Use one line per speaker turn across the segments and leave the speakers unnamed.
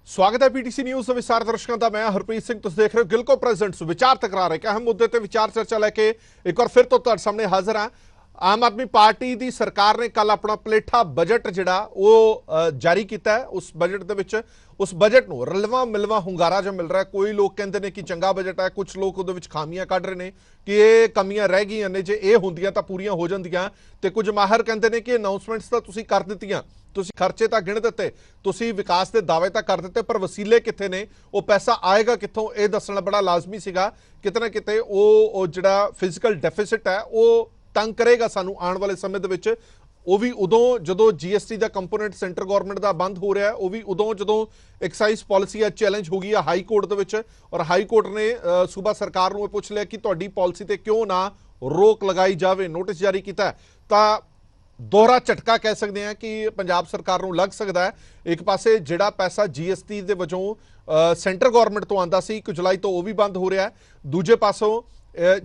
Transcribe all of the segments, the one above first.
स्वागत है PTC news ਦੇ ਵਿਚਾਰ ਦਰਸ਼ਕਾਂ ਦਾ। मैं हरप्रीत सिंह, तुम देख रहे हो गिलको प्रेजेंट्स विचार तकरार। एक अहम मुद्दे ते विचार चर्चा लैके एक बार फिर तो तुहाडे सामने हाजिर हाँ। आम आदमी पार्टी की सरकार ने कल अपना पलेठा बजट जिहड़ा वो जारी किया है। उस बजट दे विच उस बजट नूं रलवा मिलवा हुंगारा जो मिल रहा है। कोई लोग कहते हैं कि चंगा बजट है, कुछ लोग उहदे विच खामियां कढ रहे हैं कि ये कमियां रह गई ने, जे ये होंदियां तां पूरीआं हो जांदियां। ते कुछ माहिर कहते हैं कि अनाउंसमेंट्स तां तुसीं कर दित्तियां, तुसीं खर्चे तां गिण दित्ते, तुसीं विकास के दावे तां कर दित्ते, पर वसीले कित्थे ने, वो पैसा आएगा कित्थों, ये दसना बड़ा लाजमी सीगा। किते ना किते वो जिहड़ा फिजिकल डेफिसिट है वो तंग करेगा सानू आने वाले समय दे विच। वो भी उदों जदों जीएसटी का कंपोनेंट सेंटर गौरमेंट का बंद हो रहा है, वो भी उदों जदों एक्साइज पॉलिसी चैलेंज हो गई है हाई कोर्ट दे विच, और हाई कोर्ट ने सूबा सरकार नूं पुछ लिया कि तुहाडी पॉलिसी ते क्यों ना रोक लगाई जाए, नोटिस जारी किया। तां दोहरा झटका कह सकते हैं कि पंजाब सरकार नूं लग सकता है। एक पासे जिहड़ा पैसा जीएसटी दे वजों सेंटर गौरमेंट तो आंदा सी 1 जुलाई तो वह भी बंद हो रहा है। दूजे पासों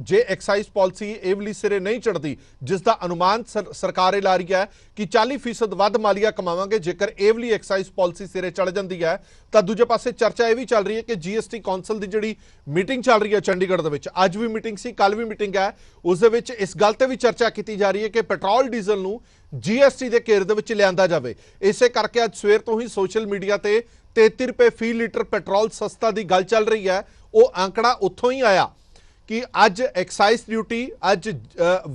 जे एक्साइज पॉलिसी ਇਹ ਵਾਲੀ ਸਿਰੇ नहीं चढ़ती, जिसका अनुमान सरकार ला रही है कि 40% ਵੱਧ मालिया कमावांगे जेकर ਇਹ ਵਾਲੀ एक्साइज पॉलिसी सिरे चढ़ जाती है। तो दूजे पासे चर्चा यह भी चल रही है कि जीएसटी कौंसल की जिहड़ी मीटिंग चल रही है चंडीगढ़ दे विच, अज भी मीटिंग सी, कल भी मीटिंग है, उस दे विच इस गल ते भी चर्चा की जा रही है कि पेट्रोल डीजल नूं जीएसटी के घेरे दे विच लिआंदा जावे। इसे करके अज सवेर तो ही सोशल मीडिया ते 33 रुपए फी लीटर पेट्रोल सस्ता की गल चल रही है। वो आंकड़ा उत्थों ही आया कि अज एक्साइज ड्यूटी अज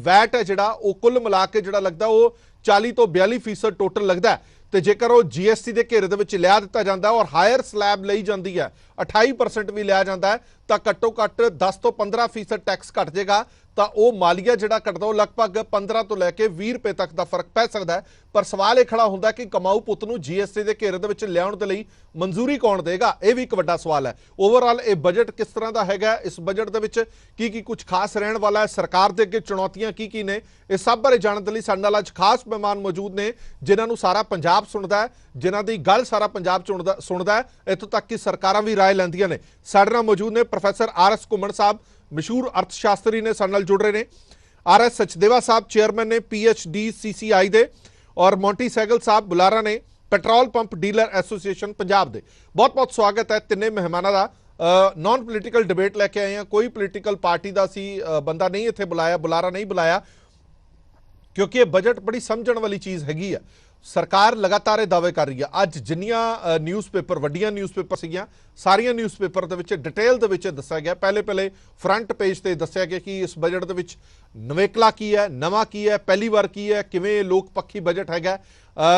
वैट है जिहड़ा वो कुल मिला के जिहड़ा लगदा वो 40 तो 42% टोटल लगदा है। तो जेकर वो जीएसटी के घेरे दे विच लिया दिता जाता और हायर स्लैब लई जाती है, 28% भी लिया जाता है, तो घट्टो घट्ट 10 तो 15% टैक्स घट जाएगा। तो वह मालिया जिहड़ा कटदा वो लगभग 15 तो लैके 20 रुपए तक का फर्क पै सकता है। पर सवाल ये खड़ा होंदा कि कमाऊ पुत नूं जीएसटी के घेरे दे विच लियाउण दे लई मंजूरी कौन देगा, यह भी एक वड्डा सवाल है। ओवरऑल ये बजट किस तरह का हैगा, इस बजट दे विच की कुछ खास रहण वाला है, सरकार दे अगे चुनौतियां की ने, इस सब बारे जानने के लिए साडे नाल अज खास मेहमान मौजूद ने जिन्हां नूं सारा पंजाब सुणदा है, जिन्हां दी गल सारा पंजाब सुणदा है, इत्थों तक कि सरकारां भी राय लैंदियां ने। साडे नाल मौजूद ने प्रोफैसर RS घुम्मण साहब, मशहूर अर्थशास्त्री ने, साडे नाल जुड़ रहे हैं। RS सचदेवा साहब चेयरमैन ने PhD CCI दे, और मोंटी सैगल साहब बुलारा ने petrol pump dealer association Punjab दे। बहुत बहुत स्वागत है तिन्ने मेहमानां दा। नॉन पोलीटिकल डिबेट लैके आए हैं, कोई पोलीटिकल पार्टी का सी बंदा नहीं इत्थे बुलाया, बुलारा नहीं बुलाया, क्योंकि ये बजट बड़ी समझण वाली चीज़ हैगी है। सरकार लगातार दावे कर रही है। अज जिन्नियां न्यूज़पेपर वड्डियां न्यूज़पेपर सीगियां सारियां न्यूज़पेपर दे विच डिटेल दे विच दस्सिया गया, पहले फ्रंट पेज ते दस्सिया गया कि इस बजट दे विच नवेकला की है, नवा की है, पहली बार की है, किवें लोक पक्षी बजट हैगा।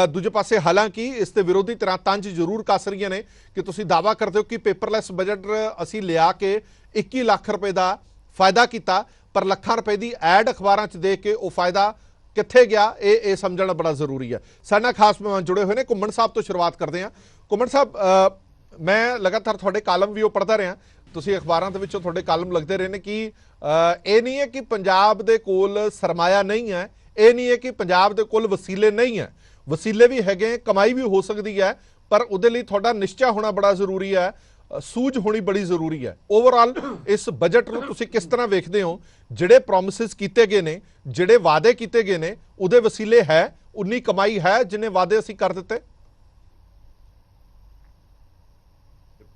दूजे पासे हालांकि इस ते विरोधी तरह तंज जरूर कस रही ने कि तुसीं दावा करदे हो कि पेपरलैस बजट असीं लिया के 21 लाख रुपए का फायदा किया, पर लाखां रुपए की ऐड अखबारां च दे के वो फायदा कित्थे गया, ये समझना बड़ा जरूरी है। साडे नाल खास मेहमान जुड़े हुए हैं। घुम्मण साहब तो शुरुआत करते हैं। घुम्मण साहब, मैं लगातार थोड़े कालम भी वो पढ़ता रहा, तुसीं अखबारां दे विचों थोड़े कालम लगते रहे ने कि ये नहीं है कि पंजाब दे कोल सरमाया नहीं है, ये नहीं है कि पंजाब दे कोल वसीले नहीं है, वसीले भी हैगे, कमाई भी हो सकती है, पर उहदे लई तुहाडा निश्चय होना बड़ा जरूरी है, सूझ होनी बड़ी जरूरी है। ओवरऑल इस बजट नूं तुसीं किस तरह वेखदे हो? जिहड़े प्रोमिसिस कीते गए ने, जिहड़े वादे कीते गए ने, उहदे वसीले है, उन्नी कमाई है जिन्हें वादे असीं कर दिते?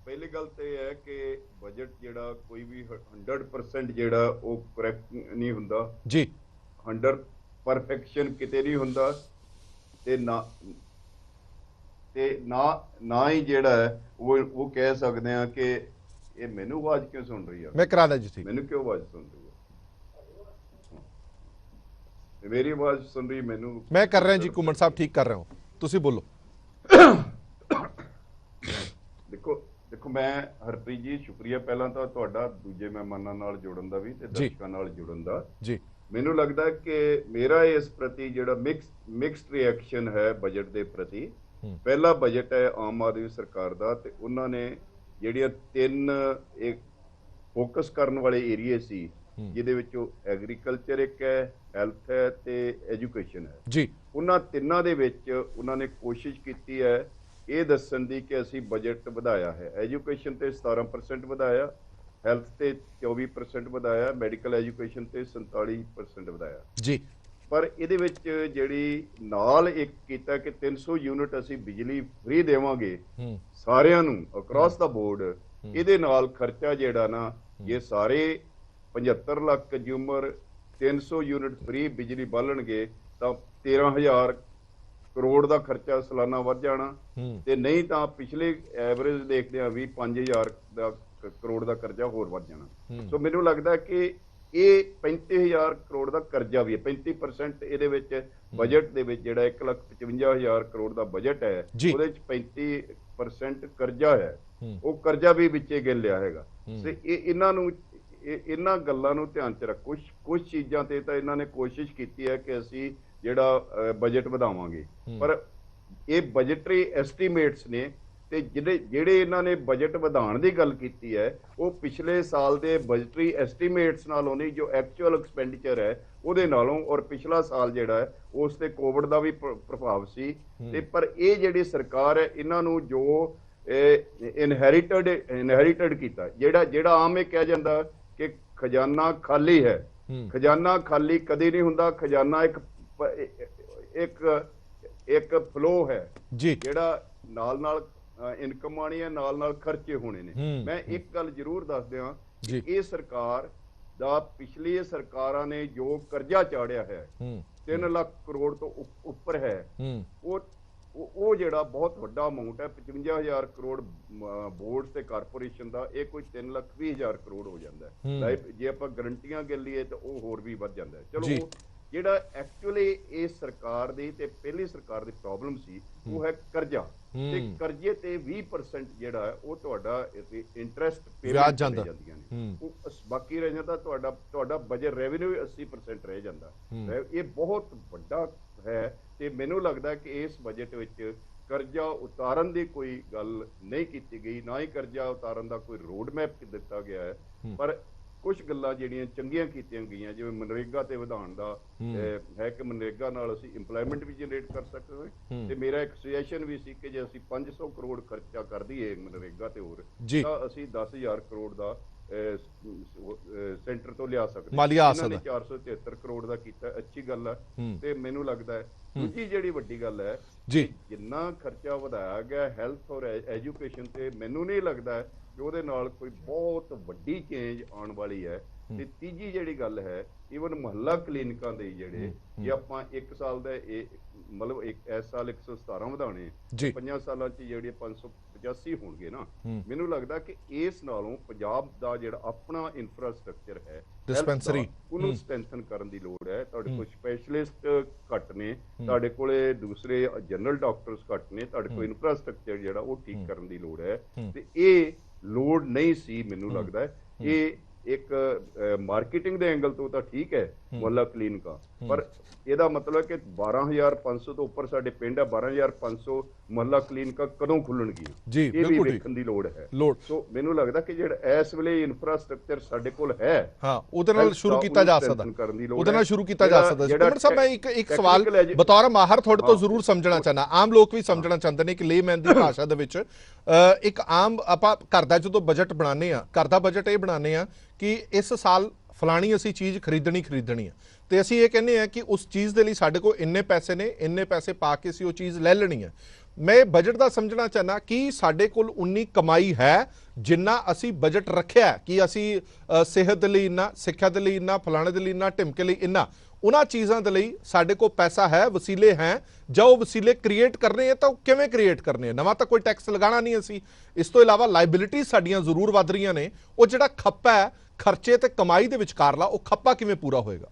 पहली गल तो यह है कि बजट जिहड़ा कोई भी 100% जिहड़ा वो करैक्ट नहीं हुंदा
जी,
100 परफेक्शन किते नहीं हुंदा, ते ना ही जिहड़ा है वो कह सकते हैं कि ये मैनू आवाज क्यों सुन रही है,
मैं करा दा जी, ठीक,
मैनू क्यों आवाज सुन रही है, मेरी आवाज सुन रही मैनू,
मैं कर रहा जी घुम्मण साहब, ठीक कर रहा हूँ, तुसीं बोलो।
देखो मैं हरप्रीत जी शुक्रिया पहला तो तुहाडा दूजे मेहमानां नाल जुड़न दा भी ते दर्शकां नाल जुड़न दा जी। मैनू लगदा है कि मेरा इस प्रति जिहड़ा मिक्स्ड रिएक्शन है बजट के प्रति। पहला बजट है आम आदमी सरकार का, ते उन्होंने जिहड़ियां 3 एक फोकस करने वाले एरिए सी, जिहदे विचों एग्रीकल्चर एक है, हैल्थ है ते एजुकेशन है जी, उन्हां तिन्नां दे विच उन्होंने कोशिश की है ये दस्सण दी कि असीं बजट वधाया है। एजुकेशन ते 17% वधाया, हैल्थ ते 24% वधाया, मैडिकल एजुकेशन ते 47% वधाया जी। ਪਰ ਇਹਦੇ ਵਿੱਚ ਜਿਹੜੀ ਨਾਲ ਇੱਕ ਕੀਤਾ ਕਿ 300 ਯੂਨਿਟ ਅਸੀਂ ਬਿਜਲੀ ਫ੍ਰੀ ਦੇਵਾਂਗੇ ਸਾਰਿਆਂ ਨੂੰ ਅਕ੍ਰੋਸ ਦਾ ਬੋਰਡ। ਇਹਦੇ ਨਾਲ ਖਰਚਾ ਜਿਹੜਾ ਨਾ, ਇਹ ਸਾਰੇ 75 ਲੱਖ ਕੰਜ਼ਿਊਮਰ 300 ਯੂਨਿਟ ਫ੍ਰੀ ਬਿਜਲੀ ਬਾਲਣਗੇ ਤਾਂ 13,000 ਕਰੋੜ ਦਾ ਖਰਚਾ ਸਾਲਾਨਾ ਵੱਧ ਜਾਣਾ, ਤੇ ਨਹੀਂ ਤਾਂ ਪਿਛਲੇ ਐਵਰੇਜ ਦੇਖਦੇ ਆ ਵੀ 5,000 ਦਾ ਕਰੋੜ ਦਾ ਕਰਜ਼ਾ ਹੋਰ ਵੱਧ ਜਾਣਾ। ਸੋ ਮੈਨੂੰ ਲੱਗਦਾ ਕਿ ਇਹ 35,000 ਕਰੋੜ ਦਾ ਕਰਜ਼ਾ ਵੀ ਹੈ, 35% ਇਹਦੇ ਵਿੱਚ ਬਜਟ ਦੇ ਵਿੱਚ ਜਿਹੜਾ 1,55,000 ਕਰੋੜ ਦਾ ਬਜਟ ਹੈ ਉਹਦੇ ਚ 35% ਕਰਜ਼ਾ ਹੈ, ਉਹ ਕਰਜ਼ਾ ਵੀ ਵਿੱਚੇ ਗਿਣ ਲਿਆ ਹੈਗਾ। ਤੇ ਇਹਨਾਂ ਗੱਲਾਂ ਨੂੰ ਧਿਆਨ ਚ ਰੱਖ, ਕੁਝ ਚੀਜ਼ਾਂ ਤੇ ਤਾਂ ਇਹਨਾਂ ਨੇ ਕੋਸ਼ਿਸ਼ ਕੀਤੀ ਹੈ ਕਿ ਅਸੀਂ ਜਿਹੜਾ ਬਜਟ ਵਧਾਵਾਂਗੇ, ਪਰ ਇਹ ਬਜਟਰੀ ਐਸਟੀਮੇਟਸ ਨੇ, ਤੇ ਜਿਹੜੇ ਇਹਨਾਂ ਨੇ ਬਜਟ ਵਧਾਉਣ ਦੀ ਗੱਲ ਕੀਤੀ ਹੈ ਉਹ ਪਿਛਲੇ ਸਾਲ ਦੇ ਬਜਟਰੀ ਐਸਟੀਮੇਟਸ ਨਾਲੋਂ ਨਹੀਂ, ਜੋ ਐਕਚੁਅਲ ਐਕਸਪੈਂਡੀਚਰ ਹੈ ਉਹਦੇ ਨਾਲੋਂ, ਔਰ ਪਿਛਲਾ ਸਾਲ ਜਿਹੜਾ ਹੈ ਉਸ ਤੇ ਕੋਵਿਡ ਦਾ ਵੀ ਪ੍ਰਭਾਵ ਸੀ। ਤੇ ਪਰ ਇਹ ਜਿਹੜੀ ਸਰਕਾਰ ਹੈ ਇਹਨਾਂ ਨੂੰ ਜੋ ਇਨਹੈਰੀਟਡ ਕੀਤਾ, ਜਿਹੜਾ ਆਮ ਇਹ ਕਿਹਾ ਜਾਂਦਾ ਕਿ ਖਜ਼ਾਨਾ ਖਾਲੀ ਹੈ, ਖਜ਼ਾਨਾ ਖਾਲੀ ਕਦੇ ਨਹੀਂ ਹੁੰਦਾ। ਖਜ਼ਾਨਾ ਇੱਕ ਫਲੋ ਹੈ ਜਿਹੜਾ ਨਾਲ ਇਨਕਮ ਆਣੀ ਹੈ, ਨਾਲ ਖਰਚੇ ਹੋਣੇ ਨੇ। ਮੈਂ ਇੱਕ ਗੱਲ ਜ਼ਰੂਰ ਦੱਸ ਦਿਆਂ, ਇਹ ਸਰਕਾਰ ਦਾ ਪਿਛਲੀ ਸਰਕਾਰਾਂ ਨੇ ਜੋ ਕਰਜ਼ਾ ਚਾੜਿਆ ਹੈ 3 ਲੱਖ ਕਰੋੜ ਤੋਂ ਉੱਪਰ ਹੈ, ਉਹ ਜਿਹੜਾ ਬਹੁਤ ਵੱਡਾ ਅਮਾਉਂਟ ਹੈ, 55,000 ਕਰੋੜ ਬੋਰਡ ਤੇ ਕਾਰਪੋਰੇਸ਼ਨ ਦਾ, ਇਹ ਕੋਈ 3,20,000 ਕਰੋੜ ਹੋ ਜਾਂਦਾ ਹੈ। ਜੇ ਆਪਾਂ ਗਰੰਟੀਆਂ ਗਿਣ ਲਈਏ ਤਾਂ ਉਹ ਹੋਰ ਵੀ ਵੱਧ ਜਾਂਦਾ ਹੈ। ਚਲੋ, ਜਿਹੜਾ ਐਕਚੁਅਲੀ ਇਸ ਸਰਕਾਰ ਦੀ ਤੇ ਪਹਿਲੀ ਸਰਕਾਰ ਦੀ ਪ੍ਰੋਬਲਮ ਸੀ ਉਹ ਹੈ ਕਰਜ਼ਾ, ਤੇ ਕਰਜ਼ੇ ਤੇ 20% ਜਿਹੜਾ ਹੈ ਉਹ ਤੁਹਾਡਾ ਇੰਟਰਸਟ ਪੇਮੈਂਟ ਜਾਂਦੀਆਂ ਨੇ, ਉਹ ਬਾਕੀ ਰਹਿ ਜਾਂਦਾ ਤੁਹਾਡਾ ਬਜਟ ਰੈਵਨਿਊ 80% ਰਹਿ ਜਾਂਦਾ। ਇਹ ਬਹੁਤ ਵੱਡਾ ਹੈ, ਤੇ ਮੈਨੂੰ ਲੱਗਦਾ ਕਿ ਇਸ ਬਜਟ ਵਿੱਚ ਕਰਜ਼ਾ ਉਤਾਰਨ ਦੀ ਕੋਈ ਗੱਲ ਨਹੀਂ ਕੀਤੀ ਗਈ, ਨਾ ਹੀ ਕਰਜ਼ਾ ਉਤਾਰਨ ਦਾ ਕੋਈ ਰੋਡ ਮੈਪ ਦਿੱਤਾ ਗਿਆ ਹੈ। ਪਰ ਕੁਝ ਗੱਲਾਂ ਜਿਹੜੀਆਂ ਚੰਗੀਆਂ ਕੀਤੀਆਂ ਗਈਆਂ, ਜਿਵੇਂ ਮਨਰੇਗਾ ਤੇ ਵਧਾਉਣ ਦਾ ਹੈ ਕਿ ਮਨਰੇਗਾ ਨਾਲ ਅਸੀਂ ਇੰਪਲੋਇਮੈਂਟ ਵੀ ਜਨਰੇਟ ਕਰ ਸਕਦੇ, ਤੇ ਮੇਰਾ ਇੱਕ ਸੁਜੈਸ਼ਨ ਵੀ ਸੀ ਕਿ ਜੇ ਅਸੀਂ 500 ਕਰੋੜ ਖਰਚਾ ਕਰ ਦਈਏ ਮਨਰੇਗਾ ਤੇ ਹੋਰ, ਤਾਂ ਅਸੀਂ 10,000 ਕਰੋੜ ਦਾ ਸੈਂਟਰ ਤੋਂ ਲਿਆ ਸਕਦੇ। ਇਹਨਾਂ ਨੇ 473 ਕਰੋੜ ਦਾ ਕੀਤਾ, ਅੱਛੀ ਗੱਲ ਹੈ। ਤੇ ਮੈਨੂੰ ਲੱਗਦਾ ਹੈ ਦੂਜੀ ਜਿਹੜੀ ਵੱਡੀ ਗੱਲ ਹੈ, ਜਿੰਨਾ ਖਰਚਾ ਵਧਾਇਆ ਗਿਆ ਹੈਲਥ ਔਰ ਐਜੂਕੇਸ਼ਨ ਤੇ, ਮੈਨੂੰ ਨਹੀਂ ਲੱਗਦਾ ਕਿ ਉਹਦੇ ਨਾਲ ਕੋਈ ਬਹੁਤ ਵੱਡੀ ਚੇਂਜ ਆਉਣ ਵਾਲੀ ਹੈ। ਤੇ ਤੀਜੀ ਜਿਹੜੀ ਗੱਲ ਹੈ, ਈਵਨ ਮੁਹੱਲਾ ਕਲੀਨਿਕਾਂ ਦੇ ਜਿਹੜੇ, ਜੇ ਆਪਾਂ ਇੱਕ ਸਾਲ ਦਾ ਮਤਲਬ ਇਸ ਸਾਲ 117 ਵਧਾਉਣੇ, 5 ਸਾਲਾਂ ਚ ਜਿਹੜੇ 585 ਹੋਣਗੇ ਨਾ, ਮੈਨੂੰ ਲੱਗਦਾ ਕਿ ਇਸ ਨਾਲੋਂ ਪੰਜਾਬ ਦਾ ਜਿਹੜਾ ਆਪਣਾ ਇਨਫਰਾਸਟ੍ਰਕਚਰ ਹੈ ਡਿਸਪੈਂਸਰੀ, ਉਹਨੂੰ ਸਟਰੈਂਥਨ ਕਰਨ ਦੀ ਲੋੜ ਹੈ। ਤੁਹਾਡੇ ਕੋਲ ਸਪੈਸ਼ਲਿਸਟ ਘੱਟ ਨੇ, ਤੁਹਾਡੇ ਕੋਲੇ ਦੂਸਰੇ ਜਨਰਲ ਡਾਕਟਰਸ ਘੱਟ ਨੇ, ਤੁਹਾਡੇ ਕੋਲ ਇਨਫਰਾਸਟ੍ਰਕਚਰ ਜਿਹੜਾ ਉਹ ਠੀਕ ਕਰਨ ਦੀ ਲੋੜ ਹੈ। ਤੇ ਇਹ ਲੋੜ ਨਹੀਂ ਸੀ, ਮੈਨੂੰ ਲੱਗਦਾ ਹੈ ਇਹ ਇੱਕ ਮਾਰਕੀਟਿੰਗ ਦੇ ਐਂਗਲ ਤੋਂ ਤਾਂ ਠੀਕ ਹੈ ਮੁਹੱਲਾ ਕਲੀਨਿਕਾਂ, ਪਰ ਇਹਦਾ ਮਤਲਬ ਕਿ 12,500 ਤੋਂ ਉੱਪਰ ਸਾਡੇ ਪਿੰਡ ਹੈ, 12,500 ਮੁਹੱਲਾ ਕਲੀਨਿਕਾਂ ਕਦੋਂ ਖੁੱਲਣਗੀਆਂ, ਇਹ ਵੀ ਵੇਖਣ ਦੀ ਲੋੜ ਹੈ। ਸੋ ਮੈਨੂੰ ਲੱਗਦਾ ਕਿ ਜਿਹੜਾ ਇਸ ਵੇਲੇ ਇਨਫਰਾਸਟ੍ਰਕਚਰ ਸਾਡੇ ਕੋਲ ਹੈ,
ਉਹਦੇ ਨਾਲ ਸ਼ੁਰੂ ਕੀਤਾ ਜਾ ਸਕਦਾ, ਉਹਦੇ ਨਾਲ ਸ਼ੁਰੂ ਕੀਤਾ ਜਾ ਸਕਦਾ। ਕਮਰ ਸਾਹਿਬ, ਮੈਂ ਇੱਕ ਸਵਾਲ ਬਤੌਰ ਮਾਹਰ ਤੁਹਾਡੇ ਤੋਂ ਜ਼ਰੂਰ ਸਮਝਣਾ ਚਾਹੁੰਦਾ, ਆਮ ਲੋਕ ਵੀ ਸਮਝਣਾ ਚਾਹੁੰਦੇ ਨੇ ਕਿ ਲੇਮੈਨ ਦੀ ਭਾਸ਼ਾ ਦੇ ਵਿੱਚ, ਇੱਕ ਆਮ ਆਪਾਂ ਘਰ ਦਾ ਜਦੋਂ ਬਜਟ ਬਣਾਉਂਦੇ ਆ, ਘਰ ਦਾ ਬਜਟ ਇਹ ਬਣਾਉਂਦੇ ਆ ਕਿ ਇਸ ਸਾਲ ਫਲਾਣੀ ਅਸੀਂ ਚੀਜ਼ ਖਰੀਦਣੀ ਆ, ਤੇ ਅਸੀਂ ਇਹ ਕਹਿੰਦੇ ਆ ਕਿ ਉਸ ਚੀਜ਼ ਦੇ ਲਈ ਸਾਡੇ ਕੋਲ ਇੰਨੇ ਪੈਸੇ ਨੇ, ਇੰਨੇ ਪੈਸੇ ਪਾ ਕੇ ਅਸੀਂ ਉਹ ਚੀਜ਼ ਲੈ ਲੈਣੀ ਹੈ। ਮੈਂ ਬਜਟ ਦਾ ਸਮਝਣਾ ਚਾਹੁੰਦਾ ਕਿ ਸਾਡੇ ਕੋਲ ਉਨੀ ਕਮਾਈ ਹੈ ਜਿੰਨਾ ਅਸੀਂ ਬਜਟ ਰੱਖਿਆ, ਕਿ ਅਸੀਂ ਸਿਹਤ ਦੇ ਲਈ ਇੰਨਾ, ਸਿੱਖਿਆ ਦੇ ਲਈ ਇੰਨਾ, ਫਲਾਣੇ ਦੇ ਲਈ ਇੰਨਾ, ਢਿਮਕੇ ਲਈ ਇੰਨਾ, ਉਹਨਾਂ ਚੀਜ਼ਾਂ ਦੇ ਲਈ ਸਾਡੇ ਕੋਲ ਪੈਸਾ ਹੈ, ਵਸੀਲੇ ਹੈ, ਜਾਂ ਉਹ ਵਸੀਲੇ ਕ੍ਰੀਏਟ ਕਰਨੇ ਆ ਤਾਂ ਉਹ ਕਿਵੇਂ ਕ੍ਰੀਏਟ ਕਰਨੇ ਆ। ਨਵਾਂ ਤਾਂ ਕੋਈ ਟੈਕਸ ਲਗਾਉਣਾ ਨਹੀਂ ਅਸੀਂ, ਇਸ ਤੋਂ ਇਲਾਵਾ ਲਾਇਬਿਲਿਟੀ ਸਾਡੀਆਂ ਜ਼ਰੂਰ ਵੱਧ ਰਹੀਆਂ ਨੇ, ਉਹ ਜਿਹੜਾ ਖੱਪਾ ਹੈ ਖਰਚੇ ਤੇ ਕਮਾਈ ਦੇ ਵਿਚਕਾਰਲਾ, ਉਹ ਖੱਪਾ ਕਿਵੇਂ ਪੂਰਾ ਹੋਏਗਾ?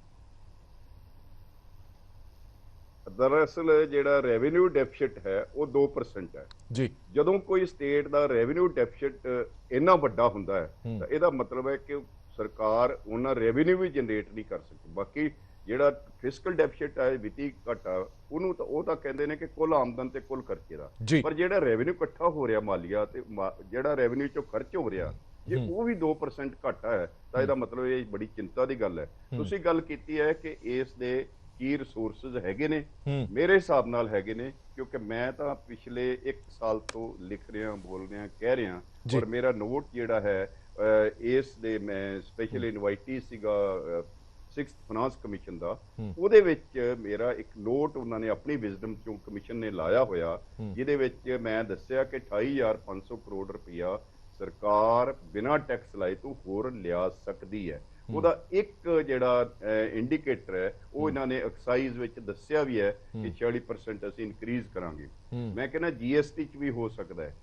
ਦਰਅਸਲ ਜਿਹੜਾ ਰੈਵਨਿਊ ਡੈਫਿਸਿਟ ਹੈ ਉਹ 2% ਹੈ ਜੀ। ਜਦੋਂ ਕੋਈ ਸਟੇਟ ਦਾ ਰੈਵਨਿਊ ਡੈਫਿਸਿਟ ਇੰਨਾ ਵੱਡਾ ਹੁੰਦਾ ਹੈ ਤਾਂ ਇਹਦਾ ਮਤਲਬ ਹੈ ਕਿ ਸਰਕਾਰ ਉਹਨਾਂ ਰੈਵਨਿਊ ਵੀ ਜਨਰੇਟ ਨਹੀਂ ਕਰ ਸਕਦੀ। ਬਾਕੀ ਜਿਹੜਾ ਫਿਸਕਲ ਡੈਫਿਸਿਟ ਹੈ, ਵਿੱਤੀ ਘਾਟਾ, ਉਹਨੂੰ ਤਾਂ ਉਹ ਤਾਂ ਕਹਿੰਦੇ ਨੇ ਕਿ ਕੁੱਲ ਆਮਦਨ ਤੇ ਕੁੱਲ ਖਰਚੇ ਦਾ, ਪਰ ਜਿਹੜਾ ਰੈਵਨਿਊ ਇਕੱਠਾ ਹੋ ਰਿਹਾ ਮਾਲੀਆ ਤੇ ਜਿਹੜਾ ਰੈਵਨਿਊ ਚੋਂ ਖਰਚ ਹੋ ਰਿਹਾ, ਜੇ ਉਹ ਵੀ 2% ਘਾਟਾ ਹੈ ਤਾਂ ਇਹਦਾ ਮਤਲਬ ਇਹ ਬੜੀ ਚਿੰਤਾ ਦੀ ਗੱਲ ਹੈ। ਤੁਸੀਂ ਗੱਲ ਕੀਤੀ ਹੈ ਕਿ ਇਸ ਦੇ ਕੀ ਰਿਸੋਰਸਿਸ ਹੈਗੇ ਨੇ, ਮੇਰੇ ਹਿਸਾਬ ਨਾਲ ਹੈਗੇ ਨੇ, ਕਿਉਂਕਿ ਮੈਂ ਤਾਂ ਪਿਛਲੇ 1 ਸਾਲ ਤੋਂ ਲਿਖ ਰਿਹਾ, ਬੋਲ ਰਿਹਾ, ਕਹਿ ਰਿਹਾ, ਔਰ ਮੇਰਾ ਨੋਟ ਜਿਹੜਾ ਹੈ ਇਸ ਦੇ, ਮੈਂ ਸਪੈਸ਼ਲ ਇਨਵਾਈਟੀ ਸੀਗਾ 6th ਫਾਈਨਾਂਸ ਕਮਿਸ਼ਨ ਦਾ, ਉਹਦੇ ਵਿੱਚ ਮੇਰਾ ਇੱਕ ਨੋਟ ਉਹਨਾਂ ਨੇ ਆਪਣੀ ਵਿਜ਼ਡਮ ਚੋਂ ਕਮਿਸ਼ਨ ਨੇ ਲਾਇਆ ਹੋਇਆ, ਜਿਹਦੇ ਵਿੱਚ ਮੈਂ ਦੱਸਿਆ ਕਿ 28,500 ਕਰੋੜ ਰੁਪਇਆ ਸਰਕਾਰ ਬਿਨਾਂ ਟੈਕਸ ਲਾਏ ਤੋਂ ਹੋਰ ਲਿਆ ਸਕਦੀ ਹੈ। ਉਹਦਾ ਇੱਕ ਜਿਹੜਾ ਇੰਡੀਕੇਟਰ ਹੈ ਉਹ ਇਹਨਾਂ ਨੇ ਐਕਸਾਈਜ਼ ਵਿੱਚ ਦੱਸਿਆ ਵੀ ਹੈ ਕਿ 40% ਅਸੀਂ ਇਨਕਰੀਜ਼ ਕਰਾਂਗੇ। ਮੈਂ ਕਹਿੰਦਾ GST ਚ ਵੀ ਹੋ ਸਕਦਾ ਹੈ।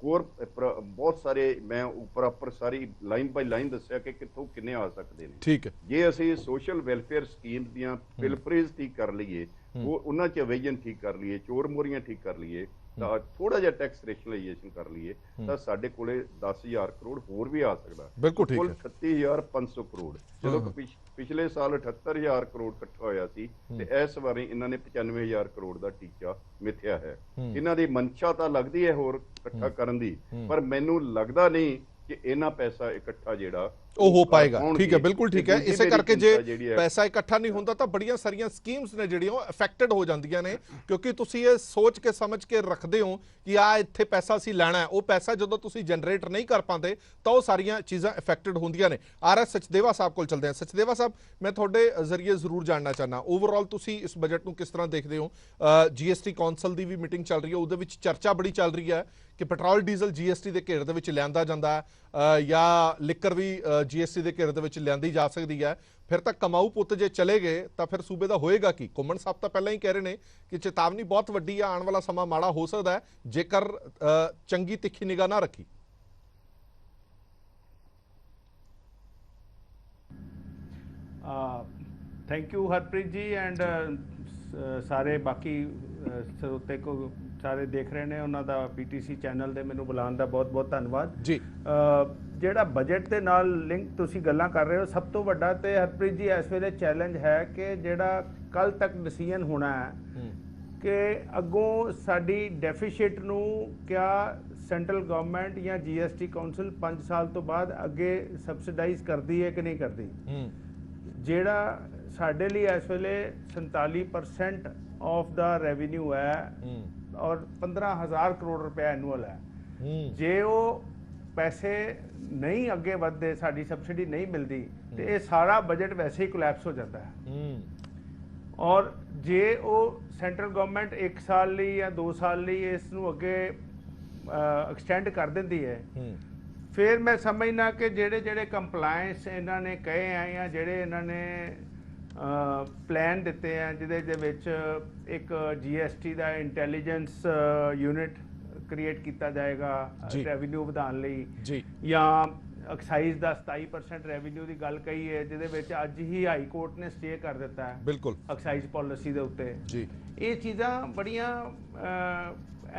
ਹੋਰ ਬਹੁਤ ਸਾਰੇ ਮੈਂ ਉੱਪਰ ਸਾਰੀ ਲਾਈਨ ਬਾਈ ਲਾਈਨ ਦੱਸਿਆ ਕਿ ਕਿੱਥੋਂ ਕਿੰਨੇ ਆ ਸਕਦੇ ਨੇ।
ਠੀਕ ਹੈ,
ਜੇ ਅਸੀਂ ਸੋਸ਼ਲ ਵੈਲਫੇਅਰ ਸਕੀਮ ਦੀਆਂ ਪਿਲਫਰੇਜ ਠੀਕ ਕਰ ਲਈਏ, ਉਹ ਉਹਨਾਂ ਚ ਐਵੇਜਨ ਠੀਕ ਕਰ ਲਈਏ, ਚੋਰ ਮੋਰੀਆਂ ਠੀਕ ਕਰ ਲਈਏ, ਤਾਂ ਥੋੜਾ ਜਿਹਾ ਟੈਕਸ ਰੈਸ਼ਨਲਾਈਜੇਸ਼ਨ ਕਰ ਲਈਏ, ਤਾਂ ਸਾਡੇ ਕੋਲੇ 10,000 ਕਰੋੜ ਹੋਰ ਵੀ ਆ ਸਕਦਾ।
ਬਿਲਕੁਲ ਠੀਕ
ਕੁੱਲ
ਹੈ।
38,500 ਕਰੋੜ। ਜਦੋਂ ਪਿਛਲੇ ਸਾਲ 78,000 ਕਰੋੜ ਇਕੱਠਾ ਹੋਇਆ ਸੀ, ਤੇ ਇਸ ਵਾਰੀ ਇਹਨਾਂ ਨੇ 95,000 ਕਰੋੜ ਦਾ ਟੀਚਾ ਮਿਥਿਆ ਹੈ। ਇਹਨਾਂ ਦੀ ਮਨਸ਼ਾ ਤਾਂ ਲੱਗਦੀ ਹੈ ਹੋਰ ਇਕੱਠਾ ਕਰਨ ਦੀ, ਪਰ ਮੈਨੂੰ ਲੱਗਦਾ ਨਹੀਂ ਕਿ ਇਹਨਾਂ ਪੈਸਾ ਇਕੱਠਾ ਜਿਹੜਾ
ਉਹ ਹੋ ਪਾਏਗਾ। ਠੀਕ ਹੈ, ਬਿਲਕੁਲ ਠੀਕ ਹੈ। ਇਸੇ ਕਰਕੇ ਜੇ ਪੈਸਾ ਇਕੱਠਾ ਨਹੀਂ ਹੁੰਦਾ ਤਾਂ ਬੜੀਆਂ ਸਾਰੀਆਂ ਸਕੀਮਸ ਨੇ ਜਿਹੜੀਆਂ ਉਹ ਅਫੈਕਟਡ ਹੋ ਜਾਂਦੀਆਂ ਨੇ, ਕਿਉਂਕਿ ਤੁਸੀਂ ਇਹ ਸੋਚ ਕੇ ਸਮਝ ਕੇ ਰੱਖਦੇ ਹੋ ਕਿ ਆ ਇੱਥੇ ਪੈਸਾ ਅਸੀਂ ਲੈਣਾ ਹੈ। ਉਹ ਪੈਸਾ ਜਦੋਂ ਤੁਸੀਂ ਜਨਰੇਟ ਨਹੀਂ ਕਰ ਪਾਉਂਦੇ ਤਾਂ ਉਹ ਸਾਰੀਆਂ ਚੀਜ਼ਾਂ ਅਫੈਕਟਡ ਹੁੰਦੀਆਂ ਨੇ। RS ਸਚਦੇਵਾ ਸਾਹਿਬ ਕੋਲ ਚਲਦੇ ਹਾਂ। ਸਚਦੇਵਾ ਸਾਹਿਬ, ਮੈਂ ਤੁਹਾਡੇ ਜ਼ਰੀਏ ਜ਼ਰੂਰ ਜਾਣਨਾ ਚਾਹਨਾ, ਓਵਰਆਲ ਤੁਸੀਂ ਇਸ ਬਜਟ ਨੂੰ ਕਿਸ ਤਰ੍ਹਾਂ ਦੇਖਦੇ ਹੋ? GST ਕੌਂਸਲ ਦੀ ਵੀ ਮੀਟਿੰਗ ਚੱਲ ਰਹੀ ਹੈ, ਉਹਦੇ ਵਿੱਚ ਚਰਚਾ ਬੜੀ ਚੱਲ ਰਹੀ ਹੈ ਕਿ ਪੈਟਰੋਲ ਡੀਜ਼ਲ GST ਦੇ ਘੇਰੇ ਦੇ ਵਿੱਚ ਲਿਆਂਦਾ ਜਾਂਦਾ ਹੈ ਜਾਂ ਲਿਕਰ ਵੀ GST ਦੇ ਘੇਰੇ ਦੇ ਵਿੱਚ ਲਿਆਂਦੀ ਜਾ ਸਕਦੀ ਹੈ। ਫਿਰ ਤਾਂ ਕਮਾਊ ਪੁੱਤ ਜੇ ਚਲੇ ਗਏ ਤਾਂ ਫਿਰ ਸੂਬੇ ਦਾ ਹੋਏਗਾ ਕੀ? ਘੁੰਮਣ ਸਾਹਿਬ ਤਾਂ ਪਹਿਲਾਂ ਹੀ ਕਹਿ ਰਹੇ ਨੇ ਕਿ ਚੇਤਾਵਨੀ ਬਹੁਤ ਵੱਡੀ ਆ, ਆਉਣ ਵਾਲਾ ਸਮਾਂ ਮਾੜਾ ਹੋ ਸਕਦਾ ਹੈ ਜੇਕਰ ਚੰਗੀ ਤਿੱਖੀ ਨਿਗਾਹ ਨਾ ਰੱਖੀ।
Thank you Harpreet ji and ਸਾਰੇ ਬਾਕੀ ਸਰੋਤੇ ਕੋ ਸਾਰੇ ਦੇਖ ਰਹੇ ਨੇ, ਉਹਨਾਂ ਦਾ PTC ਚੈਨਲ ਦੇ ਮੈਨੂੰ ਬੁਲਾਉਣ ਦਾ ਬਹੁਤ ਬਹੁਤ ਧੰਨਵਾਦ ਜੀ। ਜਿਹੜਾ ਬਜਟ ਦੇ ਨਾਲ ਲਿੰਕ ਤੁਸੀਂ ਗੱਲਾਂ ਕਰ ਰਹੇ ਹੋ, ਸਭ ਤੋਂ ਵੱਡਾ ਤੇ ਹਰਪ੍ਰੀਤ ਜੀ ਇਸ ਵੇਲੇ ਚੈਲੰਜ ਹੈ ਕਿ ਜਿਹੜਾ ਕੱਲ ਤੱਕ ਡਿਸੀਜਨ ਹੋਣਾ ਹੈ ਕਿ ਅੱਗੋਂ ਸਾਡੀ ਡੈਫੀਸਿਟ ਨੂੰ ਕਿਆ ਸੈਂਟਰਲ ਗਵਰਨਮੈਂਟ ਜਾਂ GST ਕਾਉਂਸਲ 5 ਸਾਲ ਤੋਂ ਬਾਅਦ ਅੱਗੇ ਸਬਸਿਡਾਈਜ਼ ਕਰਦੀ ਹੈ ਕਿ ਨਹੀਂ ਕਰਦੀ। ਜਿਹੜਾ ਸਾਡੇ ਲਈ ਇਸ ਵੇਲੇ 47% ਆਫ ਦਾ ਰੈਵਨਿਊ ਹੈ ਔਰ 15,000 ਕਰੋੜ ਰੁਪਏ ਐਨੂਅਲ ਹੈ। ਜੇ ਉਹ ਪੈਸੇ ਨਹੀਂ ਅੱਗੇ ਵਧਦੇ, ਸਾਡੀ ਸਬਸਿਡੀ ਨਹੀਂ ਮਿਲਦੀ, ਤੇ ਇਹ ਸਾਰਾ ਬਜਟ ਵੈਸੇ ਹੀ ਕੋਲੈਪਸ ਹੋ ਜਾਂਦਾ ਹੈ। ਔਰ ਜੇ ਉਹ ਸੈਂਟਰਲ ਗਵਰਨਮੈਂਟ 1 ਸਾਲ ਲਈ ਜਾਂ 2 ਸਾਲ ਲਈ ਇਸ ਨੂੰ ਅੱਗੇ ਐਕਸਟੈਂਡ ਕਰ ਦਿੰਦੀ ਹੈ, ਫਿਰ ਮੈਂ ਸਮਝਣਾ ਕਿ ਜਿਹੜੇ ਕੰਪਲਾਇੰਸ ਇਹਨਾਂ ਨੇ ਕਹੇ ਆ ਜਾਂ ਜਿਹੜੇ ਇਹਨਾਂ ਨੇ ਪਲਾਨ ਦਿੱਤੇ ਆ, ਜਿਹਦੇ ਦੇ ਵਿੱਚ ਇੱਕ GST ਦਾ ਇੰਟੈਲੀਜੈਂਸ ਯੂਨਿਟ ਕ੍ਰੀਏਟ ਕੀਤਾ ਜਾਏਗਾ ਰੈਵਨਿਊ ਵਧਾਉਣ ਲਈ, ਜਾਂ ਐਕਸਾਈਜ਼ ਦਾ 27% ਰੈਵਨਿਊ ਦੀ ਗੱਲ ਕਹੀ ਹੈ, ਜਿਹਦੇ ਵਿੱਚ ਅੱਜ ਹੀ ਹਾਈ ਕੋਰਟ ਨੇ ਸਟੇ ਕਰ ਦਿੱਤਾ ਹੈ ਬਿਲਕੁਲ ਐਕਸਾਈਜ਼ ਪਾਲਿਸੀ ਦੇ ਉੱਤੇ। ਇਹ ਚੀਜ਼ਾਂ ਬੜੀਆਂ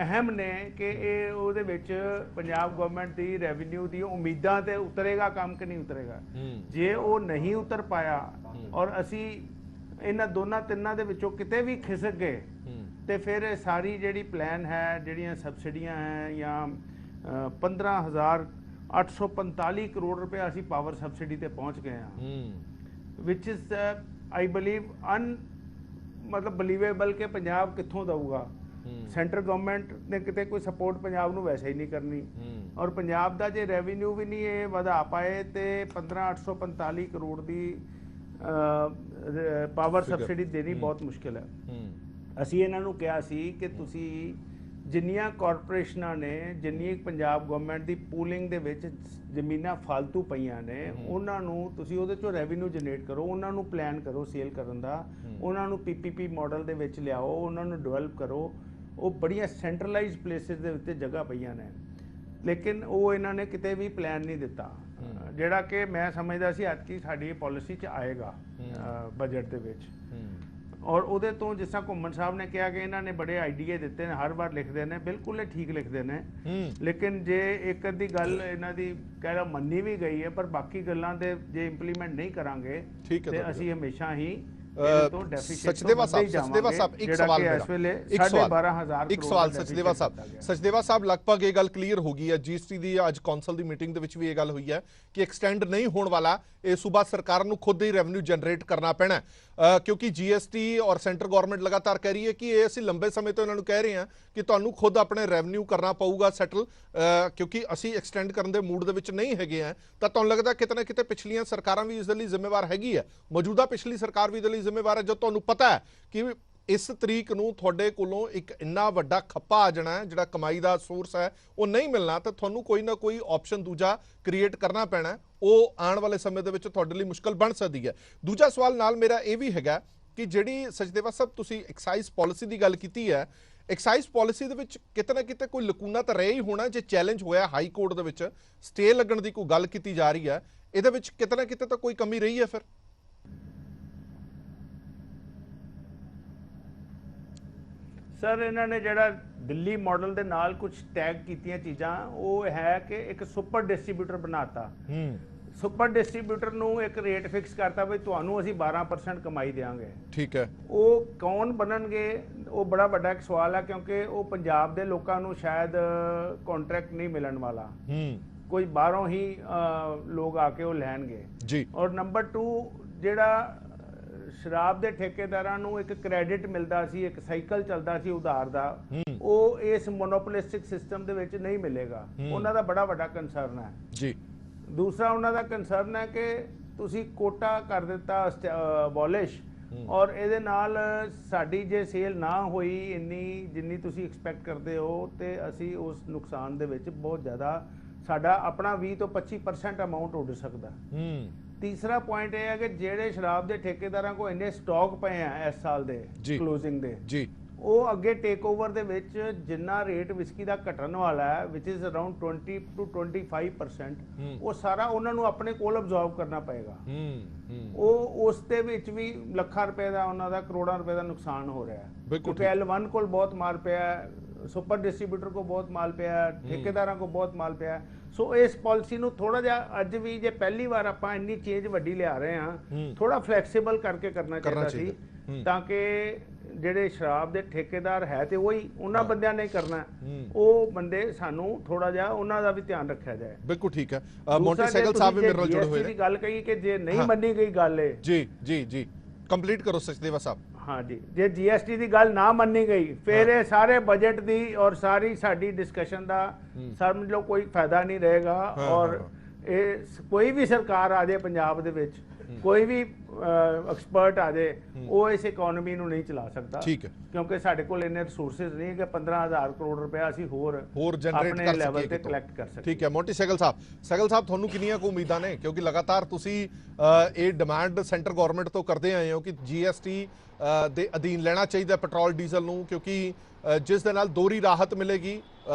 ਅਹਿਮ ਨੇ ਕਿ ਇਹ ਉਹਦੇ ਵਿੱਚ ਪੰਜਾਬ ਗਵਰਨਮੈਂਟ ਦੀ ਰੈਵਨਿਊ ਦੀ ਉਮੀਦਾਂ ਤੇ ਉਤਰੇਗਾ ਕੰਮ ਕਿ ਨਹੀਂ ਉਤਰੇਗਾ। ਜੇ ਉਹ ਨਹੀਂ ਉਤਰ ਪਾਇਆ ਔਰ ਅਸੀਂ ਇਹਨਾਂ ਦੋਨਾਂ ਤਿੰਨਾਂ ਦੇ ਵਿੱਚੋਂ ਕਿਤੇ ਵੀ ਖਿਸਕ ਗਏ ਤੇ ਫਿਰ ਸਾਰੀ ਜਿਹੜੀ ਪਲਾਨ ਹੈ, ਜਿਹੜੀਆਂ ਸਬਸਿਡੀਆਂ ਹੈ, ਜਾਂ 15,845 ਕਰੋੜ ਰੁਪਏ ਅਸੀਂ ਪਾਵਰ ਸਬਸਿਡੀ ਤੇ ਪਹੁੰਚ ਗਏ ਹਾਂ, ਵਿਚ ਇਜ਼ ਆਈ ਬਲੀਵ ਮਤਲਬ ਬਲੀਵੇਬਲ ਕਿ ਪੰਜਾਬ ਕਿੱਥੋਂ ਦਊਗਾ। ਸੈਂਟਰ ਗਵਰਨਮੈਂਟ ਨੇ ਕਿਤੇ ਕੋਈ ਸਪੋਰਟ ਪੰਜਾਬ ਨੂੰ ਵੈਸੇ ਹੀ ਨਹੀਂ ਕਰਨੀ, ਔਰ ਪੰਜਾਬ ਦਾ ਜੇ ਰੈਵਨਿਊ ਵੀ ਨਹੀਂ ਇਹ ਵਧਾ ਪਾਏ ਤੇ 15,845 ਕਰੋੜ ਦੀ ਪਾਵਰ ਸਬਸਿਡੀ ਦੇਣੀ ਬਹੁਤ ਮੁਸ਼ਕਿਲ ਹੈ। ਅਸੀਂ ਇਹਨਾਂ ਨੂੰ ਕਿਹਾ ਸੀ ਕਿ ਤੁਸੀਂ ਜਿੰਨੀਆਂ ਕਾਰਪੋਰੇਸ਼ਨਾਂ ਨੇ, ਜਿੰਨੀ ਪੰਜਾਬ ਗਵਰਨਮੈਂਟ ਦੀ ਪੂਲਿੰਗ ਦੇ ਵਿੱਚ ਜ਼ਮੀਨਾਂ ਫालतू ਪਈਆਂ ਨੇ, ਉਹਨਾਂ ਨੂੰ ਤੁਸੀਂ ਉਹਦੇ ਚੋਂ ਰੈਵਨਿਊ ਜਨਰੇਟ ਕਰੋ, ਉਹਨਾਂ ਨੂੰ ਪਲਾਨ ਕਰੋ ਸੇਲ ਕਰਨ ਦਾ, ਉਹਨਾਂ ਨੂੰ PPP ਮਾਡਲ ਦੇ ਵਿੱਚ ਲਿਆਓ, ਉਹਨਾਂ ਨੂੰ ਡਿਵੈਲਪ ਕਰੋ। ਉਹ ਬੜੀਆਂ ਸੈਂਟਰਲਾਈਜ਼ਡ ਪਲੇਸਿਸ ਦੇ ਉੱਤੇ ਜਗ੍ਹਾ ਪਈਆਂ ਨੇ, ਲੇਕਿਨ ਉਹ ਇਹਨਾਂ ਨੇ ਕਿਤੇ ਵੀ ਪਲਾਨ ਨਹੀਂ ਦਿੱਤਾ, ਜਿਹੜਾ ਕਿ ਮੈਂ ਸਮਝਦਾ ਸੀ ਐਤਕੀ ਸਾਡੀ ਪੋਲਿਸੀ 'ਚ ਆਏਗਾ ਬਜਟ ਦੇ ਵਿੱਚ। ਔਰ ਉਹਦੇ ਤੋਂ ਜਿਸ ਤਰ੍ਹਾਂ ਘੁੰਮਣ ਸਾਹਿਬ ਨੇ ਕਿਹਾ ਕਿ ਇਹਨਾਂ ਨੇ ਬੜੇ ਆਈਡੀਏ ਦਿੱਤੇ ਨੇ, ਹਰ ਵਾਰ ਲਿਖਦੇ ਨੇ, ਬਿਲਕੁਲ ਇਹ ਠੀਕ ਲਿਖਦੇ ਨੇ, ਲੇਕਿਨ ਜੇ ਇੱਕ ਅੱਧੀ ਗੱਲ ਇਹਨਾਂ ਦੀ ਕਹਿ ਲਓ ਮੰਨੀ ਵੀ ਗਈ ਹੈ, ਪਰ ਬਾਕੀ ਗੱਲਾਂ ਦੇ ਜੇ ਇੰਪਲੀਮੈਂਟ ਨਹੀਂ ਕਰਾਂਗੇ ਤੇ ਅਸੀਂ ਹਮੇਸ਼ਾ ਹੀ
सचदेवा साहब एक सवाल एक सवाल सचदेवा साहब लगभग ये गल क्लीयर हो गई है जीएसटी की अज कौंसल की मीटिंग दे विच भी ये गल हुई है कि एक्सटेंड नहीं होने वाला, ये सूबा सरकार नूं खुद ही रेवन्यू जनरेट करना पैना क्योंकि जीएसटी और सेंटर गवर्नमेंट लगातार कह रही है कि ये असीं लंबे समय तो इन्होंने कह रहे हैं कि तुहानूं खुद अपने रेवन्यू करना पऊगा सैटल क्योंकि असीं एक्सटेंड करन दे मूड दे विच नहीं हैगे हैं। तां तुहानूं लगदा किते ना किते पिछलियां सरकारां भी इस दे लई जिम्मेवार हैगी है, मौजूदा पिछली सरकार भी इस दे लई जिम्मेवार है जो तुहानूं पता है कि इस तरीक नूं तुहाडे कोलों एक इन्ना वड्डा खप्पा आ जाना है जिहड़ा कमाई दा सोर्स है वो नहीं मिलना, तो तुहानूं कोई ना कोई ऑप्शन दूजा क्रिएट करना पैना है, वो आने वाले समय दे विच तुहाडे लई मुश्किल बन सकदी है। दूजा सवाल नाल मेरा ये भी हैगा कि जिहड़ी सचदेवा साहब तुसीं एक्साइज पॉलिसी की गल कीती है, एक्साइज पॉलिसी दे विच किते ना किते कोई लकूना तो रह ही होना जे चैलेंज होया हाई कोर्ट दे विच स्टे लगण दी कोई गल कीती जा रही है, इहदे विच किते ना किते तो कोई कमी रही है फिर?
सर इन्होंने जिहड़ा दिल्ली मॉडल दे नाल कुछ टैग कीतियां चीज़ां वो है कि एक सुपर डिस्ट्रीब्यूटर बनाता, सुपर डिस्ट्रीब्यूटर नूं एक रेट फिक्स करता भी तुहानूं असीं 12% कमाई देंगे।
ठीक है, वो
कौन बनणगे वो बड़ा वड्डा एक सवाल है क्योंकि वो पंजाब दे लोकां नूं शायद कॉन्ट्रैक्ट नहीं मिलण वाला, कोई बाहरों ही लोग आके वो लैणगे जी। और नंबर 2 जिहड़ा शराब के ठेकेदारां नूं एक क्रेडिट मिलता सी, एक साइकिल चलता सी उधार दा, वो इस मोनोपोलिस्टिक सिस्टम दे विच नहीं मिलेगा, उन्हां दा बड़ा वड्डा कंसर्न है जी। दूसरा उन्हां दा कंसर्न है कि तुसीं कोटा कर दिता अबॉलिश और इहदे नाल साडी जे सेल ना होई इन्नी जिन्नी तुसीं एक्सपैक्ट करदे हो ते असीं उस नुकसान दे विच बहुत ज़्यादा साडा अपना 20 तो 25% अमाउंट उड़ सकदा। तीसरा पॉइंट यह है कि जेड़े शराब के ठेकेदारां को इन्ने स्टॉक पे हैं इस साल दे क्लोजिंग दे जी, वो अगे टेक ओवर दे विच जिन्ना रेट विस्की दा घटन वाला है विच इज अराउंड 20 to 25%, वो सारा उन्होंने अपने कोल अब्जॉर्व करना पएगा। वो उस दे विच भी लाखां रुपए का उन्हां दा करोड़ां रुपए का नुकसान हो रहा है क्योंकि L1 को बहुत माल पिया है, सुपर डिस्ट्रीब्यूटर को बहुत माल पिया है, ठेकेदारां को बहुत माल पिया है। सो इस पॉलिसी नूं थोड़ा जिहा अज भी जे पहली बार आपां इन्नी चेंज वड्डी लिया रहे हैं, थोड़ा फ्लैक्सीबल करके करना चाहिए सी ताकि ਜਿਹੜੇ ਸ਼ਰਾਬ ਦੇ ਠੇਕੇਦਾਰ ਹੈ ਤੇ ਉਹੀ ਉਹਨਾਂ ਬੰਦਿਆਂ ਨੇ ਕਰਨਾ, ਉਹ ਬੰਦੇ ਸਾਨੂੰ ਥੋੜਾ ਜਿਹਾ ਉਹਨਾਂ ਦਾ ਵੀ ਧਿਆਨ ਰੱਖਿਆ ਜਾਏ।
ਬਿਲਕੁਲ ਠੀਕ ਹੈ, ਮੋਂਟੀ ਸੈਗਲ ਸਾਹਿਬ ਵੀ ਮੇਰੇ ਨਾਲ ਜੁੜੇ ਹੋਏ ਨੇ।
ਦੀ ਗੱਲ ਕਹੀ ਕਿ ਜੇ ਨਹੀਂ ਮੰਨੀ ਗਈ ਗੱਲ ਹੈ
ਜੀ ਜੀ ਜੀ ਕੰਪਲੀਟ ਕਰੋ ਸਚਦੇਵਾ ਸਾਹਿਬ।
हाँ जी, जे GST की गल ना मनी गई फिर ये सारे बजट दी और सारी साडी डिस्कशन का समझ लो कोई फायदा नहीं रहेगा। और ये कोई भी सरकार आ जाए पंजाब दे विच, कोई भी एक्सपर्ट आ जाए, वो इस इकोनॉमी नूं नहीं चला सकता। ठीक है, क्योंकि साडे कोल इन्ने रिसोर्सेज नहीं है कि 15,000 करोड़ रुपया असीं होर
जनरेट कर
लेवल ते कलैक्ट कर सकते।
ठीक है, मोंटी सैगल साहब तुहानूं किन्नियां कुछ उम्मीदां ने क्योंकि लगातार तुसीं ये डिमांड सेंटर गवर्नमेंट तो करते आए हो कि GST ਦੇ ਅਧੀਨ ਲੈਣਾ ਚਾਹੀਦਾ ਪੈਟਰੋਲ ਡੀਜ਼ਲ ਨੂੰ ਕਿਉਂਕਿ ਜਿਸ ਦੇ ਨਾਲ ਦੋਹਰੀ ਰਾਹਤ ਮਿਲੇਗੀ।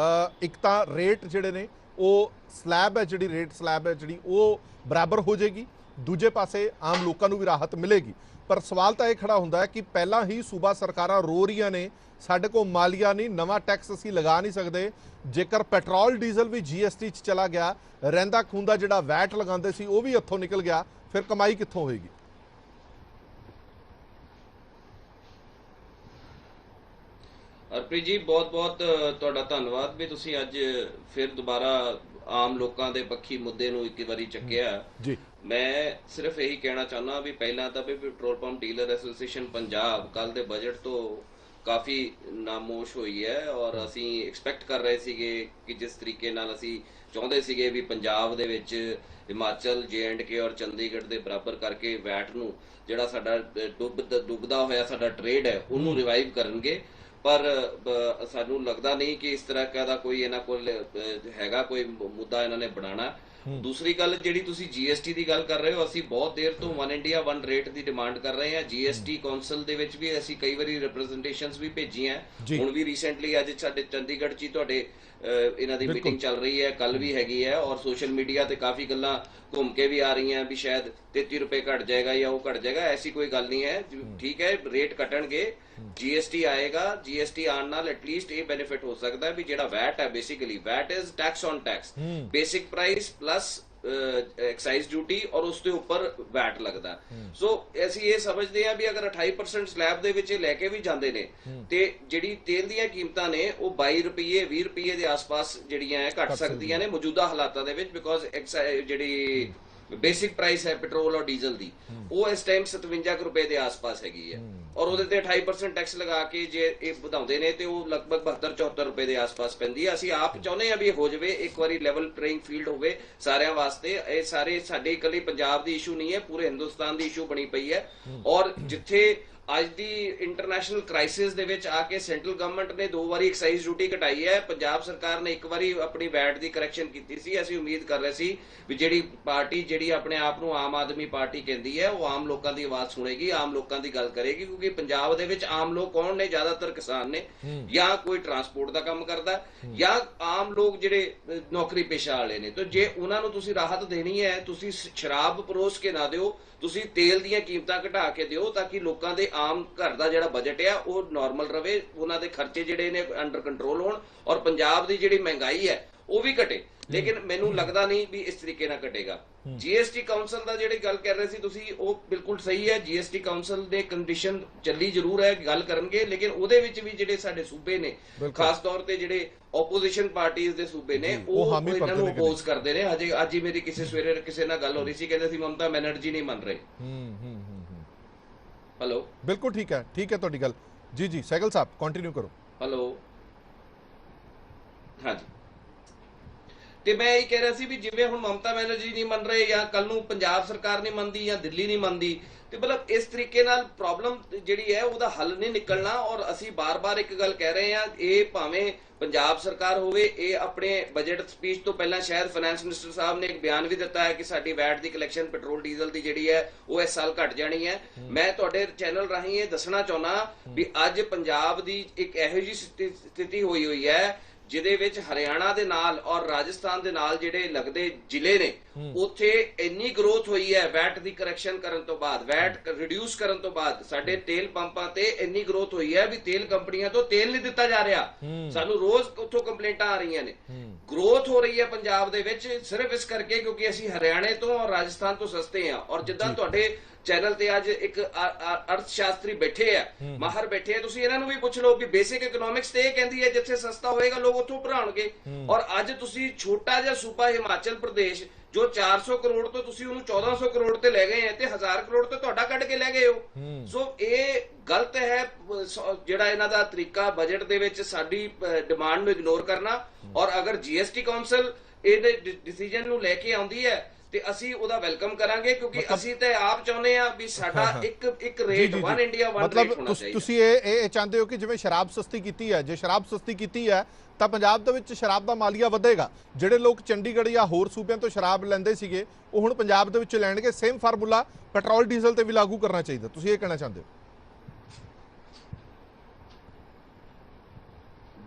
ਇੱਕ ਤਾਂ ਰੇਟ ਜਿਹੜੇ ਨੇ ਉਹ ਸਲੈਬ ਹੈ ਜਿਹੜੀ ਰੇਟ ਸਲੈਬ ਹੈ ਜਿਹੜੀ ਉਹ ਬਰਾਬਰ ਹੋ ਜਾਏਗੀ, ਦੂਜੇ ਪਾਸੇ ਆਮ ਲੋਕਾਂ ਨੂੰ ਵੀ ਰਾਹਤ ਮਿਲੇਗੀ। ਪਰ ਸਵਾਲ ਤਾਂ ਇਹ ਖੜਾ ਹੁੰਦਾ ਹੈ ਕਿ ਪਹਿਲਾਂ ਹੀ ਸੂਬਾ ਸਰਕਾਰਾਂ ਰੋ ਰਹੀਆਂ ਨੇ ਸਾਡੇ ਕੋਲ ਮਾਲੀਆ ਨਹੀਂ, ਨਵਾਂ ਟੈਕਸ ਅਸੀਂ ਲਗਾ ਨਹੀਂ ਸਕਦੇ। ਜੇਕਰ ਪੈਟਰੋਲ ਡੀਜ਼ਲ ਵੀ GST 'ਚ ਚਲਾ ਗਿਆ, ਰਹਿੰਦਾ ਖੂੰਦਾ ਜਿਹੜਾ ਵੈਟ ਲਗਾਉਂਦੇ ਸੀ ਉਹ ਵੀ ਹੱਥੋਂ ਨਿਕਲ ਗਿਆ, ਫਿਰ ਕਮਾਈ ਕਿੱਥੋਂ ਹੋਏਗੀ?
ਹਰਪ੍ਰੀਤ ਜੀ ਬਹੁਤ ਬਹੁਤ ਤੁਹਾਡਾ ਧੰਨਵਾਦ ਵੀ ਤੁਸੀਂ ਅੱਜ ਫਿਰ ਦੁਬਾਰਾ ਆਮ ਲੋਕਾਂ ਦੇ ਪੱਖੀ ਮੁੱਦੇ ਨੂੰ ਇੱਕ ਵਾਰੀ ਚੱਕਿਆ ਜੀ। ਮੈਂ ਸਿਰਫ ਇਹੀ ਕਹਿਣਾ ਚਾਹੁੰਦਾ ਵੀ ਪਹਿਲਾਂ ਤਾਂ ਵੀ petrol pump dealer association Punjab ਕੱਲ ਦੇ ਬਜਟ ਤੋਂ ਕਾਫੀ ਨਾਮੋਸ਼ ਹੋਈ ਹੈ ਔਰ ਅਸੀਂ ਐਕਸਪੈਕਟ ਕਰ ਰਹੇ ਸੀਗੇ ਕਿ ਜਿਸ ਤਰੀਕੇ ਨਾਲ ਅਸੀਂ ਚਾਹੁੰਦੇ ਸੀਗੇ ਵੀ ਪੰਜਾਬ ਦੇ ਵਿੱਚ ਹਿਮਾਚਲ J&K ਔਰ ਚੰਡੀਗੜ੍ਹ ਦੇ ਬਰਾਬਰ ਕਰਕੇ ਵੈਟ ਨੂੰ ਜਿਹੜਾ ਸਾਡਾ ਡੁੱਬਦਾ ਹੋਇਆ ਸਾਡਾ ਟ੍ਰੇਡ ਹੈ ਉਹਨੂੰ ਰਿਵਾਈਵ ਕਰਨਗੇ। पर सानू लगता नहीं कि इस तरह का कोई इन्हां कोल हैगा कोई मुद्दा इन्होंने बनाना। दूसरी गल जिहड़ी तुसीं GST की गल कर रहे हो, असीं बहुत देर तो 1 इंडिया 1 रेट की डिमांड कर रहे हैं। GST कौंसल दे विच भी असीं कई बारी रिप्रजेंटेशनस भी भेजी हैं। हुण भी रीसेंटली अज साडे चंडीगढ़ च तुहाडे इन्हां दी मीटिंग चल रही है, कल भी हैगी है और सोशल मीडिया ते काफ़ी गल्लां घूम के भी आ रही हैं भी शायद 33 रुपए घट जाएगा या वो घट जाएगा। ऐसी कोई गल नहीं है, ठीक है रेट घटणगे, GST आएगा। GST आने नाल एटलीस्ट ये बेनिफिट हो सकता है भी जेड़ा वैट है, basically VAT is tax on tax, basic price plus excise duty ਔਰ ਉਸ ਦੇ ਉੱਪਰ ਵੈਟ ਲੱਗਦਾ। ਸੋ ਅਸੀਂ ਇਹ ਸਮਝਦੇ ਹਾਂ ਵੀ ਅਗਰ 28% ਸਲੈਬ ਦੇ ਵਿੱਚ ਲੈ ਕੇ ਵੀ ਜਾਂਦੇ ਨੇ ਤੇ ਜਿਹੜੀ ਤੇਲ ਦੀਆਂ ਕੀਮਤਾਂ ਨੇ ਉਹ 22 ਰੁਪਏ 20 ਰੁਪਏ ਦੇ ਆਸ-ਪਾਸ ਜਿਹੜੀਆਂ ਘਟ ਸਕਦੀਆਂ ਨੇ ਮੌਜੂਦਾ ਹਾਲਾਤਾਂ ਦੇ ਵਿੱਚ, ਬਿਕੋਜ਼ ਜਿਹੜੀ ਬੇਸਿਕ ਪ੍ਰਾਈਸ ਹੈ ਪੈਟਰੋਲ ਔਰ ਡੀਜ਼ਲ ਦੀ ਉਹ ਇਸ ਟਾਈਮ 57 ਰੁਪਏ ਦੇ ਆਸ-ਪਾਸ ਹੈਗੀ ਹੈ ਔਰ ਉਹਦੇ ਤੇ 28% ਟੈਕਸ ਲਗਾ ਕੇ ਜੇ ਇਹ ਵਧਾਉਂਦੇ ਨੇ ਤੇ ਉਹ ਲਗਭਗ 72-74 ਰੁਪਏ ਦੇ ਆਸ-ਪਾਸ ਪੈਂਦੀ ਹੈ। ਅਸੀਂ ਆਪ ਚਾਹੁੰਦੇ ਹਾਂ ਵੀ ਇਹ ਹੋ ਜਾਵੇ, ਇੱਕ ਵਾਰੀ ਲੈਵਲ ਪਲੇਇੰਗ ਫੀਲਡ ਹੋਵੇ ਸਾਰਿਆਂ ਵਾਸਤੇ। ਇਹ ਸਾਰੇ ਸਾਡੇ ਇਕੱਲੇ ਪੰਜਾਬ ਦੀ ਇਸ਼ੂ ਨਹੀਂ ਹੈ, ਪੂਰੇ ਹਿੰਦੁਸਤਾਨ ਦੀ ਇਸ਼ੂ ਬਣੀ ਪਈ ਹੈ ਔਰ ਜਿੱਥੇ ਅੱਜ ਦੀ ਇੰਟਰਨੈਸ਼ਨਲ ਕ੍ਰਾਈਸਿਸ ਦੇ ਵਿੱਚ ਆ ਕੇ ਸੈਂਟਰਲ ਗਵਰਨਮੈਂਟ ਨੇ 2 ਵਾਰੀ ਐਕਸਾਈਜ਼ ਡਿਊਟੀ ਘਟਾਈ ਹੈ, ਪੰਜਾਬ ਸਰਕਾਰ ਨੇ 1 ਵਾਰੀ ਆਪਣੀ ਵੈਟ ਦੀ ਕਰੈਕਸ਼ਨ ਕੀਤੀ ਸੀ। ਅਸੀਂ ਉਮੀਦ ਕਰ ਰਹੇ ਸੀ ਵੀ ਜਿਹੜੀ ਪਾਰਟੀ ਜਿਹੜੀ ਆਪਣੇ ਆਪ ਨੂੰ ਆਮ ਆਦਮੀ ਪਾਰਟੀ ਕਹਿੰਦੀ ਹੈ ਉਹ ਆਮ ਲੋਕਾਂ ਦੀ ਆਵਾਜ਼ ਸੁਣੇਗੀ, ਆਮ ਲੋਕਾਂ ਦੀ ਗੱਲ ਕਰੇਗੀ, ਕਿਉਂਕਿ ਪੰਜਾਬ ਦੇ ਵਿੱਚ ਆਮ ਲੋਕ ਕੌਣ ਨੇ? ਜ਼ਿਆਦਾਤਰ ਕਿਸਾਨ ਨੇ ਜਾਂ ਕੋਈ ਟਰਾਂਸਪੋਰਟ ਦਾ ਕੰਮ ਕਰਦਾ ਜਾਂ ਆਮ ਲੋਕ ਜਿਹੜੇ ਨੌਕਰੀ ਪੇਸ਼ਾ ਵਾਲੇ ਨੇ। ਤਾਂ ਜੇ ਉਹਨਾਂ ਨੂੰ ਤੁਸੀਂ ਰਾਹਤ ਦੇਣੀ ਹੈ, ਤੁਸੀਂ ਸ਼ਰਾਬ ਪਰੋਸ ਕੇ ਨਾ ਦਿਓ, ਤੁਸੀਂ ਤੇਲ ਦੀਆਂ ਕੀਮਤਾਂ ਘਟਾ ਕੇ ਦਿਓ ਤਾਂ ਕਿ ਲੋਕਾਂ ਦੇ ਆਮ ਘਰ ਦਾ ਜਿਹੜਾ ਬਜਟ ਆ ਉਹ ਨਾਰਮਲ ਰਵੇ, ਉਹਨਾਂ ਦੇ ਖਰਚੇ ਜਿਹੜੇ ਨੇ ਅੰਡਰ ਕੰਟਰੋਲ ਹੋਣ ਔਰ ਪੰਜਾਬ ਦੀ ਜਿਹੜੀ ਮਹਿੰਗਾਈ ਹੈ ਉਹ ਵੀ ਘਟੇ। ਲੇਕਿਨ ਮੈਨੂੰ ਲੱਗਦਾ ਨਹੀਂ ਵੀ ਇਸ ਤਰੀਕੇ ਨਾਲ ਘਟੇਗਾ। ਜੀਐਸਟੀ ਕਾਉਂਸਲ ਦਾ ਜਿਹੜੀ ਗੱਲ ਕਰ ਰਹੇ ਸੀ ਤੁਸੀਂ ਉਹ ਬਿਲਕੁਲ ਸਹੀ ਹੈ। ਜੀਐਸਟੀ ਕਾਉਂਸਲ ਦੇ ਕੰਡੀਸ਼ਨ ਚੱਲੀ ਜ਼ਰੂਰ ਹੈ, ਗੱਲ ਕਰਨਗੇ, ਲੇਕਿਨ ਉਹਦੇ ਵਿੱਚ ਵੀ ਜਿਹੜੇ ਸਾਡੇ ਸੂਬੇ ਨੇ ਖਾਸ ਤੌਰ ਤੇ ਜਿਹੜੇ ਆਪੋਜੀਸ਼ਨ ਪਾਰਟੀਆਂ ਦੇ ਸੂਬੇ ਨੇ ਉਹ ਇਹਨਾਂ ਨੂੰ ਅਪੋਜ਼ ਕਰਦੇ ਨੇ। ਹਜੇ ਅੱਜ ਹੀ ਮੇਰੀ ਸਵੇਰੇ ਕਿਸੇ ਨਾਲ ਗੱਲ ਹੋ ਰਹੀ ਸੀ, ਕਹਿੰਦੇ ਸੀ ਮਮਤਾ ਬੈਨਰਜੀ ਨਹੀਂ ਮੰਨ ਰਹੇ। ਹੈਲੋ,
ਬਿਲਕੁਲ ਠੀਕ ਹੈ ਤੁਹਾਡੀ ਗੱਲ। ਜੀ ਜੀ ਸਹਿਗਲ ਸਾਹਿਬ ਕੰਟੀਨਿਊ ਕਰੋ।
ਹੈਲੋ, ਹਾਂਜੀ, ਤੇ ਮੈਂ ਇਹ ਕਹਿ ਰਿਹਾ ਸੀ ਵੀ ਜਿਵੇਂ ਹੁਣ ਮਮਤਾ ਬੈਨਰਜੀ ਨਹੀਂ ਮੰਨ ਰਹੇ ਜਾਂ ਕੱਲ ਨੂੰ ਪੰਜਾਬ ਸਰਕਾਰ ਨਹੀਂ ਮੰਨਦੀ ਜਾਂ ਦਿੱਲੀ ਨਹੀਂ ਮੰਨਦੀ, ਤੇ ਮਤਲਬ ਇਸ ਤਰੀਕੇ ਨਾਲ ਪ੍ਰੋਬਲਮ ਜਿਹੜੀ ਹੈ ਉਹਦਾ ਹੱਲ ਨਹੀਂ ਨਿਕਲਣਾ। ਔਰ ਅਸੀਂ ਬਾਰ-ਬਾਰ ਇੱਕ ਗੱਲ ਕਹਿ ਰਹੇ ਹਾਂ, ਇਹ ਭਾਵੇਂ ਪੰਜਾਬ ਸਰਕਾਰ ਹੋਵੇ, ਇਹ ਆਪਣੇ ਬਜਟ ਸਪੀਚ ਤੋਂ ਪਹਿਲਾਂ ਸ਼ਾਇਦ ਫਾਈਨੈਂਸ ਮਿਨਿਸਟਰ ਸਾਹਿਬ ਨੇ ਇੱਕ ਬਿਆਨ ਵੀ ਦਿੱਤਾ ਹੈ ਕਿ ਸਾਡੀ ਵੈਟ ਦੀ ਕਲੈਕਸ਼ਨ ਪੈਟਰੋਲ ਡੀਜ਼ਲ ਦੀ ਜਿਹੜੀ ਹੈ ਉਹ ਇਸ ਸਾਲ ਘਟ ਜਾਣੀ ਹੈ। ਮੈਂ ਤੁਹਾਡੇ ਚੈਨਲ ਰਾਹੀਂ ਇਹ ਦੱਸਣਾ ਚਾਹੁੰਦਾ ਵੀ ਅੱਜ ਪੰਜਾਬ ਦੀ ਇੱਕ ਇਹੋ ਜਿਹੀ ਸਥਿਤੀ ਹੋਈ ਹੈ ਜਿਹਦੇ ਵਿੱਚ ਹਰਿਆਣਾ ਦੇ ਨਾਲ ਔਰ ਰਾਜਸਥਾਨ ਦੇ ਨਾਲ ਜਿਹੜੇ ਲੱਗਦੇ ਜ਼ਿਲ੍ਹੇ ਨੇ ਉੱਥੇ ਇੰਨੀ ਗਰੋਥ ਹੋਈ ਹੈ ਵੈਟ ਦੀ ਕਰੈਕਸ਼ਨ ਕਰਨ ਤੋਂ ਬਾਅਦ, ਵੈਟ ਰਿਡਿਊਸ ਕਰਨ ਤੋਂ ਬਾਅਦ ਸਾਡੇ ਤੇਲ ਪੰਪਾਂ ਤੇ ਇੰਨੀ ਗਰੋਥ ਹੋਈ ਹੈ ਵੀ ਤੇਲ ਕੰਪਨੀਆਂ ਤੋਂ ਤੇਲ ਨਹੀਂ ਦਿੱਤਾ ਜਾ ਰਿਹਾ। ਸਾਨੂੰ ਰੋਜ਼ ਉੱਥੋਂ ਕੰਪਲੇਂਟਾਂ ਆ ਰਹੀਆਂ ਨੇ। ਗਰੋਥ ਹੋ ਰਹੀ ਹੈ ਪੰਜਾਬ ਦੇ ਵਿੱਚ ਸਿਰਫ ਇਸ ਕਰਕੇ ਕਿਉਂਕਿ ਅਸੀਂ ਹਰਿਆਣੇ ਤੋਂ ਔਰ ਰਾਜਸਥਾਨ ਤੋਂ ਸਸਤੇ ਹਾਂ। ਔਰ ਜਿੱਦਾਂ ਤੁਹਾਡੇ ਚੈਨਲ ਤੇ ਅੱਜ ਇੱਕ ਅਰਥ ਸ਼ਾਸਤਰੀ ਬੈਠੇ ਆ, ਮਾਹਰ ਬੈਠੇ ਆ, ਤੁਸੀਂ ਇਹਨਾਂ ਨੂੰ ਵੀ ਪੁੱਛ ਲਓ ਵੀ ਬੇਸਿਕ ਇਕਨੋਮਿਕਸ ਤੇ ਇਹ ਕਹਿੰਦੀ ਹੈ ਜਿੱਥੇ ਸਸਤਾ ਹੋਏਗਾ ਲੋਕ ਉੱਥੋਂ ਭਰਾਉਣਗੇ। ਔਰ ਅੱਜ ਤੁਸੀਂ ਛੋਟਾ ਜਿਹਾ ਸੂਬਾ ਹਿਮਾਚਲ ਪ੍ਰਦੇਸ਼ ਜੋ 400 ਕਰੋੜ ਤੋਂ ਤੁਸੀਂ ਉਹਨੂੰ 1400 ਕਰੋੜ ਤੇ ਲੈ ਗਏ ਆ ਤੇ 1000 ਕਰੋੜ ਤੇ ਤੁਹਾਡਾ ਕੱਢ ਕੇ ਲੈ ਗਏ ਹੋ। ਸੋ ਇਹ ਗਲਤ ਹੈ ਜਿਹੜਾ ਇਹਨਾਂ ਦਾ ਤਰੀਕਾ ਬਜਟ ਦੇ ਵਿੱਚ ਸਾਡੀ ਡਿਮਾਂਡ ਨੂੰ ਇਗਨੋਰ ਕਰਨਾ। ਔਰ ਅਗਰ ਜੀਐਸਟੀ ਕਾਉਂਸਲ ਇਹਦੇ ਡਿਸੀਜਨ ਨੂੰ ਲੈ ਕੇ ਆਉਂਦੀ ਹੈ ਤੇ ਅਸੀਂ ਉਹਦਾ ਵੈਲਕਮ ਕਰਾਂਗੇ ਕਿਉਂਕਿ ਅਸੀਂ ਤੇ ਆਪ ਚਾਹੁੰਦੇ ਆ ਵੀ ਸਾਡਾ ਇੱਕ rate one India one rate ਹੋਣਾ ਚਾਹੀਦਾ।
ਤੁਸੀਂ ਇਹ ਚਾਹੁੰਦੇ ਹੋ ਕਿ ਜਿਵੇਂ ਸ਼ਰਾਬ ਸਸਤੀ ਕੀਤੀ ਹੈ, ਜੇ ਸ਼ਰਾਬ ਸਸਤੀ ਕੀਤੀ ਹੈ ਤਾਂ ਪੰਜਾਬ ਦੇ ਵਿੱਚ ਸ਼ਰਾਬ ਦਾ ਮਾਲੀਆ ਵਧੇਗਾ। ਜਿਹੜੇ ਲੋਕ ਚੰਡੀਗੜ੍ਹ ਜਾਂ ਹੋਰ ਸੂਬਿਆਂ ਤੋਂ ਸ਼ਰਾਬ ਲੈਂਦੇ ਸੀਗੇ ਉਹ ਹੁਣ ਪੰਜਾਬ ਦੇ ਵਿੱਚ ਲੈਣਗੇ। ਸੇਮ ਫਾਰਮੂਲਾ ਪੈਟਰੋਲ ਡੀਜ਼ਲ ਤੇ ਵੀ ਲਾਗੂ ਕਰਨਾ ਚਾਹੀਦਾ, ਤੁਸੀਂ ਇਹ ਕਹਿਣਾ ਚਾਹੁੰਦੇ ਹੋ?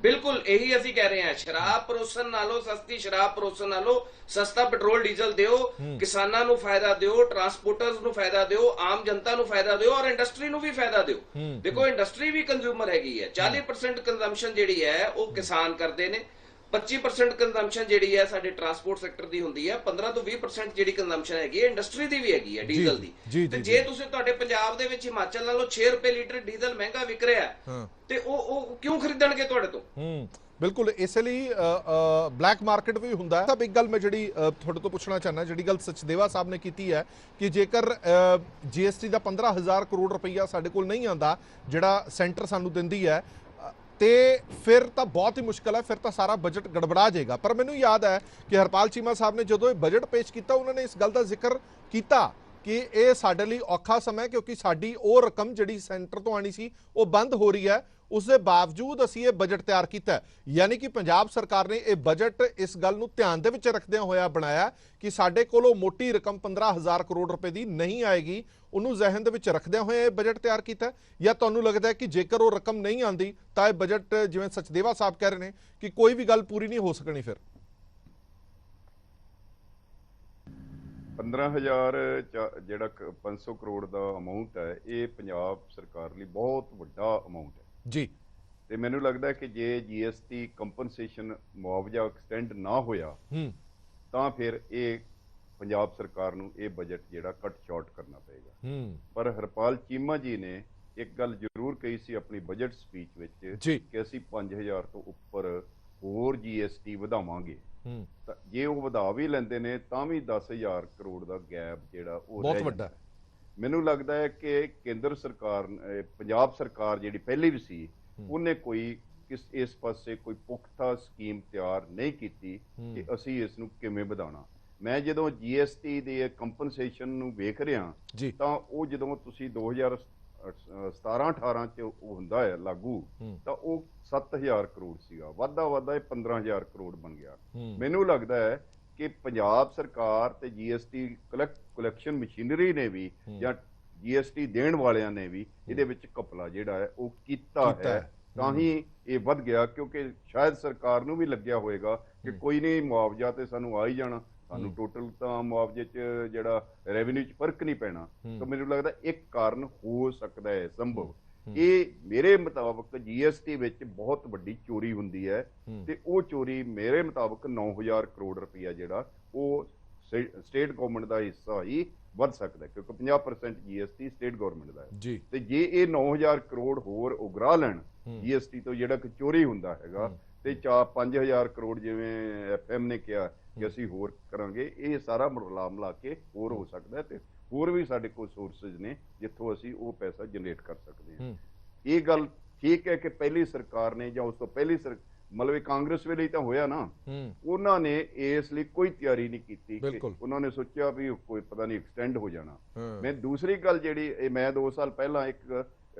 ਬਿਲਕੁਲ ਇਹੀ ਅਸੀਂ ਕਹਿ ਰਹੇ ਹਾਂ। ਸ਼ਰਾਬ ਪਰੋਸਣ ਨਾਲੋਂ ਸਸਤੀ ਸ਼ਰਾਬ ਪਰੋਸਣ ਨਾਲੋਂ ਸਸਤਾ ਪੈਟਰੋਲ ਡੀਜ਼ਲ ਦਿਓ, ਕਿਸਾਨਾਂ ਨੂੰ ਫਾਇਦਾ ਦਿਓ, ਟਰਾਂਸਪੋਰਟਰਸ ਨੂੰ ਫਾਇਦਾ ਦਿਓ, ਆਮ ਜਨਤਾ ਨੂੰ ਫਾਇਦਾ ਦਿਓ ਔਰ ਇੰਡਸਟਰੀ ਨੂੰ ਵੀ ਫਾਇਦਾ ਦਿਓ। ਦੇਖੋ ਇੰਡਸਟਰੀ ਵੀ ਕੰਜ਼ਿਊਮਰ ਹੈਗੀ ਹੈ। 40% ਕੰਜ਼ੰਪਸ਼ਨ ਜਿਹੜੀ ਹੈ ਉਹ ਕਿਸਾਨ ਕਰਦੇ ਨੇ, 25% ਕੰਜ਼ੰਪਸ਼ਨ ਜਿਹੜੀ ਹੈ ਸਾਡੇ ਟਰਾਂਸਪੋਰਟ ਸੈਕਟਰ ਦੀ ਹੁੰਦੀ ਹੈ, 15 ਤੋਂ 20% ਜਿਹੜੀ ਕੰਜ਼ੰਪਸ਼ਨ ਹੈਗੀ ਹੈ ਇੰਡਸਟਰੀ ਦੀ ਵੀ ਹੈਗੀ ਹੈ ਡੀਜ਼ਲ ਦੀ। ਤੇ ਜੇ ਤੁਸੀਂ ਤੁਹਾਡੇ ਪੰਜਾਬ ਦੇ ਵਿੱਚ ਹਿਮਾਚਲ ਨਾਲੋਂ 6 ਰੁਪਏ ਲੀਟਰ ਡੀਜ਼ਲ ਮਹਿੰਗਾ ਵਿਕ ਰਿਹਾ ਤੇ ਉਹ ਕਿਉਂ ਖਰੀਦਣਗੇ ਤੁਹਾਡੇ ਤੋਂ?
ਬਿਲਕੁਲ, ਇਸ ਲਈ ਬਲੈਕ ਮਾਰਕੀਟ ਵੀ ਹੁੰਦਾ ਹੈ। ਤਾਂ ਇੱਕ ਗੱਲ ਮੈਂ ਜਿਹੜੀ ਤੁਹਾਡੇ ਤੋਂ ਪੁੱਛਣਾ ਚਾਹੁੰਦਾ, ਜਿਹੜੀ ਗੱਲ ਸਚਦੇਵਾ ਸਾਹਿਬ ਨੇ ਕੀਤੀ ਹੈ ਕਿ ਜੇਕਰ ਜੀਐਸਟੀ ਦਾ 15,000 ਕਰੋੜ ਰੁਪਈਆ ਸਾਡੇ ਕੋਲ ਨਹੀਂ ਆਉਂਦਾ ਜਿਹੜਾ ਸੈਂਟਰ ਸਾਨੂੰ ਦਿੰਦੀ ਹੈ ਤੇ ਫਿਰ ਤਾਂ ਬਹੁਤ ਹੀ ਮੁਸ਼ਕਲ ਹੈ, ਫਿਰ ਤਾਂ ਸਾਰਾ ਬਜਟ ਗੜਬੜਾ ਜਾਏਗਾ। ਪਰ ਮੈਨੂੰ ਯਾਦ ਹੈ ਕਿ ਹਰਪਾਲ ਚੀਮਾ ਸਾਹਿਬ ਨੇ ਜਦੋਂ ਇਹ ਬਜਟ ਪੇਸ਼ ਕੀਤਾ ਉਹਨਾਂ ਨੇ ਇਸ ਗੱਲ ਦਾ ਜ਼ਿਕਰ ਕੀਤਾ ਕਿ ਇਹ ਸਾਡੇ ਲਈ ਔਖਾ ਸਮਾਂ ਕਿਉਂਕਿ ਸਾਡੀ ਉਹ ਰਕਮ ਜਿਹੜੀ ਸੈਂਟਰ ਤੋਂ ਆਣੀ ਸੀ ਉਹ ਬੰਦ ਹੋ ਰਹੀ ਹੈ। ਉਸ ਦੇ ਬਾਵਜੂਦ ਅਸੀਂ ਇਹ ਬਜਟ ਤਿਆਰ ਕੀਤਾ। ਯਾਨੀ ਕਿ ਪੰਜਾਬ ਸਰਕਾਰ ਨੇ ਇਹ ਬਜਟ ਇਸ ਗੱਲ ਨੂੰ ਧਿਆਨ ਦੇ ਵਿੱਚ ਰੱਖਦਿਆਂ ਹੋਇਆ ਬਣਾਇਆ ਕਿ ਸਾਡੇ ਕੋਲ ਉਹ ਮੋਟੀ ਰਕਮ 15,000 ਕਰੋੜ ਰੁਪਏ ਦੀ ਨਹੀਂ ਆਏਗੀ। ਉਹਨੂੰ ਜ਼ਿਹਨ ਦੇ ਵਿੱਚ ਰੱਖਦਿਆਂ ਹੋਇਆ ਇਹ ਬਜਟ ਤਿਆਰ ਕੀਤਾ। ਜਾਂ ਤੁਹਾਨੂੰ ਲੱਗਦਾ ਹੈ ਕਿ ਜੇਕਰ ਉਹ ਰਕਮ ਨਹੀਂ ਆਉਂਦੀ ਤਾਂ ਇਹ ਬਜਟ ਜਿਵੇਂ ਸਚਦੇਵਾ ਸਾਹਿਬ ਕਹਿ ਰਹੇ ਨੇ ਕਿ ਕੋਈ ਵੀ ਗੱਲ ਪੂਰੀ ਨਹੀਂ ਹੋ ਸਕਣੀ? ਫਿਰ
15,000 ਜਿਹੜਾ 500 ਕਰੋੜ ਦਾ ਅਮਾਉਂਟ ਹੈ ਇਹ ਪੰਜਾਬ ਸਰਕਾਰ ਲਈ ਬਹੁਤ ਵੱਡਾ ਅਮਾਉਂਟ ਹੈ
ਜੀ।
ਤੇ ਮੈਨੂੰ ਲੱਗਦਾ ਕਿ ਜੇ ਜੀਐਸਟੀ ਕੰਪਨਸੇਸ਼ਨ ਮੁਆਵਜ਼ਾ ਐਕਸਟੈਂਡ ਨਾ ਹੋਇਆ ਤਾਂ ਫਿਰ ਇਹ ਪੰਜਾਬ ਸਰਕਾਰ ਨੂੰ ਇਹ ਬਜਟ ਜਿਹੜਾ ਕੱਟ ਸ਼ਾਰਟ ਕਰਨਾ ਪਏਗਾ। ਪਰ ਹਰਪਾਲ ਚੀਮਾ ਜੀ ਨੇ ਇੱਕ ਗੱਲ ਜ਼ਰੂਰ ਕਹੀ ਸੀ ਆਪਣੀ ਬਜਟ ਸਪੀਚ ਵਿੱਚ ਕਿ ਅਸੀਂ 5000 ਤੋਂ ਉੱਪਰ ਹੋਰ GST ਵਧਾਵਾਂਗੇ। ਤਾਂ ਜੇ ਉਹ ਵਧਾ ਵੀ ਲੈਂਦੇ ਨੇ ਤਾਂ ਵੀ 10,000 ਕਰੋੜ ਦਾ ਗੈਪ ਜਿਹੜਾ ਉਹ
ਬਹੁਤ ਵੱਡਾ।
ਮੈਨੂੰ ਲੱਗਦਾ ਹੈ ਕਿ ਕੇਂਦਰ ਸਰਕਾਰ, ਪੰਜਾਬ ਸਰਕਾਰ ਜਿਹੜੀ ਪਹਿਲੀ ਵੀ ਸੀ, ਉਹਨੇ ਕੋਈ ਇਸ ਪਾਸੇ ਕੋਈ ਪੁਖਤਾ ਸਕੀਮ ਤਿਆਰ ਨਹੀਂ ਕੀਤੀ ਕਿ ਅਸੀਂ ਇਸ ਨੂੰ ਕਿਵੇਂ ਵਧਾਉਣਾ। ਮੈਂ ਜਦੋਂ GST ਦੇ ਕੰਪਨਸੇਸ਼ਨ ਨੂੰ ਵੇਖ ਰਿਹਾ ਤਾਂ ਉਹ ਜਦੋਂ ਤੁਸੀਂ 2017-18 ਚ ਉਹ ਹੁੰਦਾ ਹੈ ਲਾਗੂ, ਤਾਂ ਉਹ 7,000 ਕਰੋੜ ਸੀਗਾ, ਵੱਧਦਾ ਇਹ 15,000 ਕਰੋੜ ਬਣ ਗਿਆ। ਮੈਨੂੰ ਲੱਗਦਾ ਹੈ ਕਿ ਪੰਜਾਬ ਸਰਕਾਰ ਤੇ GST ਕਲੈਕਸ਼ਨ ਮਸ਼ੀਨਰੀ ਨੇ ਵੀ ਜਾਂ GST ਦੇਣ ਵਾਲਿਆਂ ਨੇ ਵੀ ਇਹਦੇ ਵਿੱਚ ਘਪਲਾ ਜਿਹੜਾ ਹੈ ਉਹ ਕੀਤਾ ਹੈ, ਤਾਂ ਹੀ ਇਹ ਵੱਧ ਗਿਆ। ਕਿਉਂਕਿ ਸ਼ਾਇਦ ਸਰਕਾਰ ਨੂੰ ਵੀ ਲੱਗਿਆ ਹੋਏਗਾ ਕਿ ਕੋਈ ਨਹੀਂ, ਮੁਆਵਜ਼ਾ ਤੇ ਸਾਨੂੰ ਆ ਹੀ ਜਾਣਾ, ਸਾਨੂੰ ਟੋਟਲ ਤਾਂ ਮੁਆਵਜ਼ੇ 'ਚ ਜਿਹੜਾ ਰੈਵਨਿਊ 'ਚ ਫਰਕ ਨਹੀਂ ਪੈਣਾ। ਤਾਂ ਮੈਨੂੰ ਲੱਗਦਾ ਇੱਕ ਕਾਰਨ ਹੋ ਸਕਦਾ ਹੈ ਸੰਭਵ, ਇਹ ਮੇਰੇ ਮੁਤਾਬਕ GST ਵਿੱਚ ਬਹੁਤ ਵੱਡੀ ਚੋਰੀ ਹੁੰਦੀ ਹੈ ਤੇ ਉਹ ਚੋਰੀ ਮੇਰੇ ਮੁਤਾਬਕ 9,000 ਕਰੋੜ ਰੁਪਇਆ ਜਿਹੜਾ ਉਹ ਸਟੇਟ ਗਵਰਨਮੈਂਟ ਦਾ ਹਿੱਸਾ ਹੀ ਵੱਧ ਸਕਦਾ, ਕਿਉਂਕਿ 50% GST ਸਟੇਟ ਗਵਰਨਮੈਂਟ ਦਾ ਹੈ। ਤੇ ਜੇ ਇਹ 9,000 ਕਰੋੜ ਹੋਰ ਉਗਰਾ ਲੈਣ GST ਤੋਂ ਜਿਹੜਾ ਕਿ ਚੋਰੀ ਹੁੰਦਾ ਹੈਗਾ, ਤੇ 5,000 ਕਰੋੜ ਜਿਵੇਂ FM ਨੇ ਕਿਹਾ ਕਿ ਅਸੀਂ ਹੋਰ ਕਰਾਂਗੇ, ਇਹ ਸਾਰਾ ਮਿਲਾ ਕੇ ਹੋਰ ਹੋ ਸਕਦਾ ਤੇ ਹੋਰ ਵੀ ਸਾਡੇ ਕੋਲ ਸੋਰਸਿਸ ਨੇ ਜਿੱਥੋਂ ਅਸੀਂ ਉਹ ਪੈਸਾ ਜਨਰੇਟ ਕਰ ਸਕਦੇ ਹਾਂ। ਇਹ ਗੱਲ ਠੀਕ ਹੈ ਕਿ ਪਹਿਲੀ ਸਰਕਾਰ ਨੇ ਜਾਂ ਉਸ ਤੋਂ ਪਹਿਲੀ ਮਤਲਬ ਕਾਂਗਰਸ ਵੇਲੇ ਤਾਂ ਹੋਇਆ ਨਾ, ਉਹਨਾਂ ਨੇ ਇਸ ਲਈ ਕੋਈ ਤਿਆਰੀ ਨਹੀਂ ਕੀਤੀ ਕਿ ਉਹਨਾਂ ਨੇ ਸੋਚਿਆ ਵੀ ਕੋਈ ਪਤਾ ਨਹੀਂ ਐਕਸਟੈਂਡ ਹੋ ਜਾਣਾ। ਮੈਂ ਦੂਸਰੀ ਗੱਲ ਜਿਹੜੀ ਮੈਂ 2 ਸਾਲ ਪਹਿਲਾਂ ਇੱਕ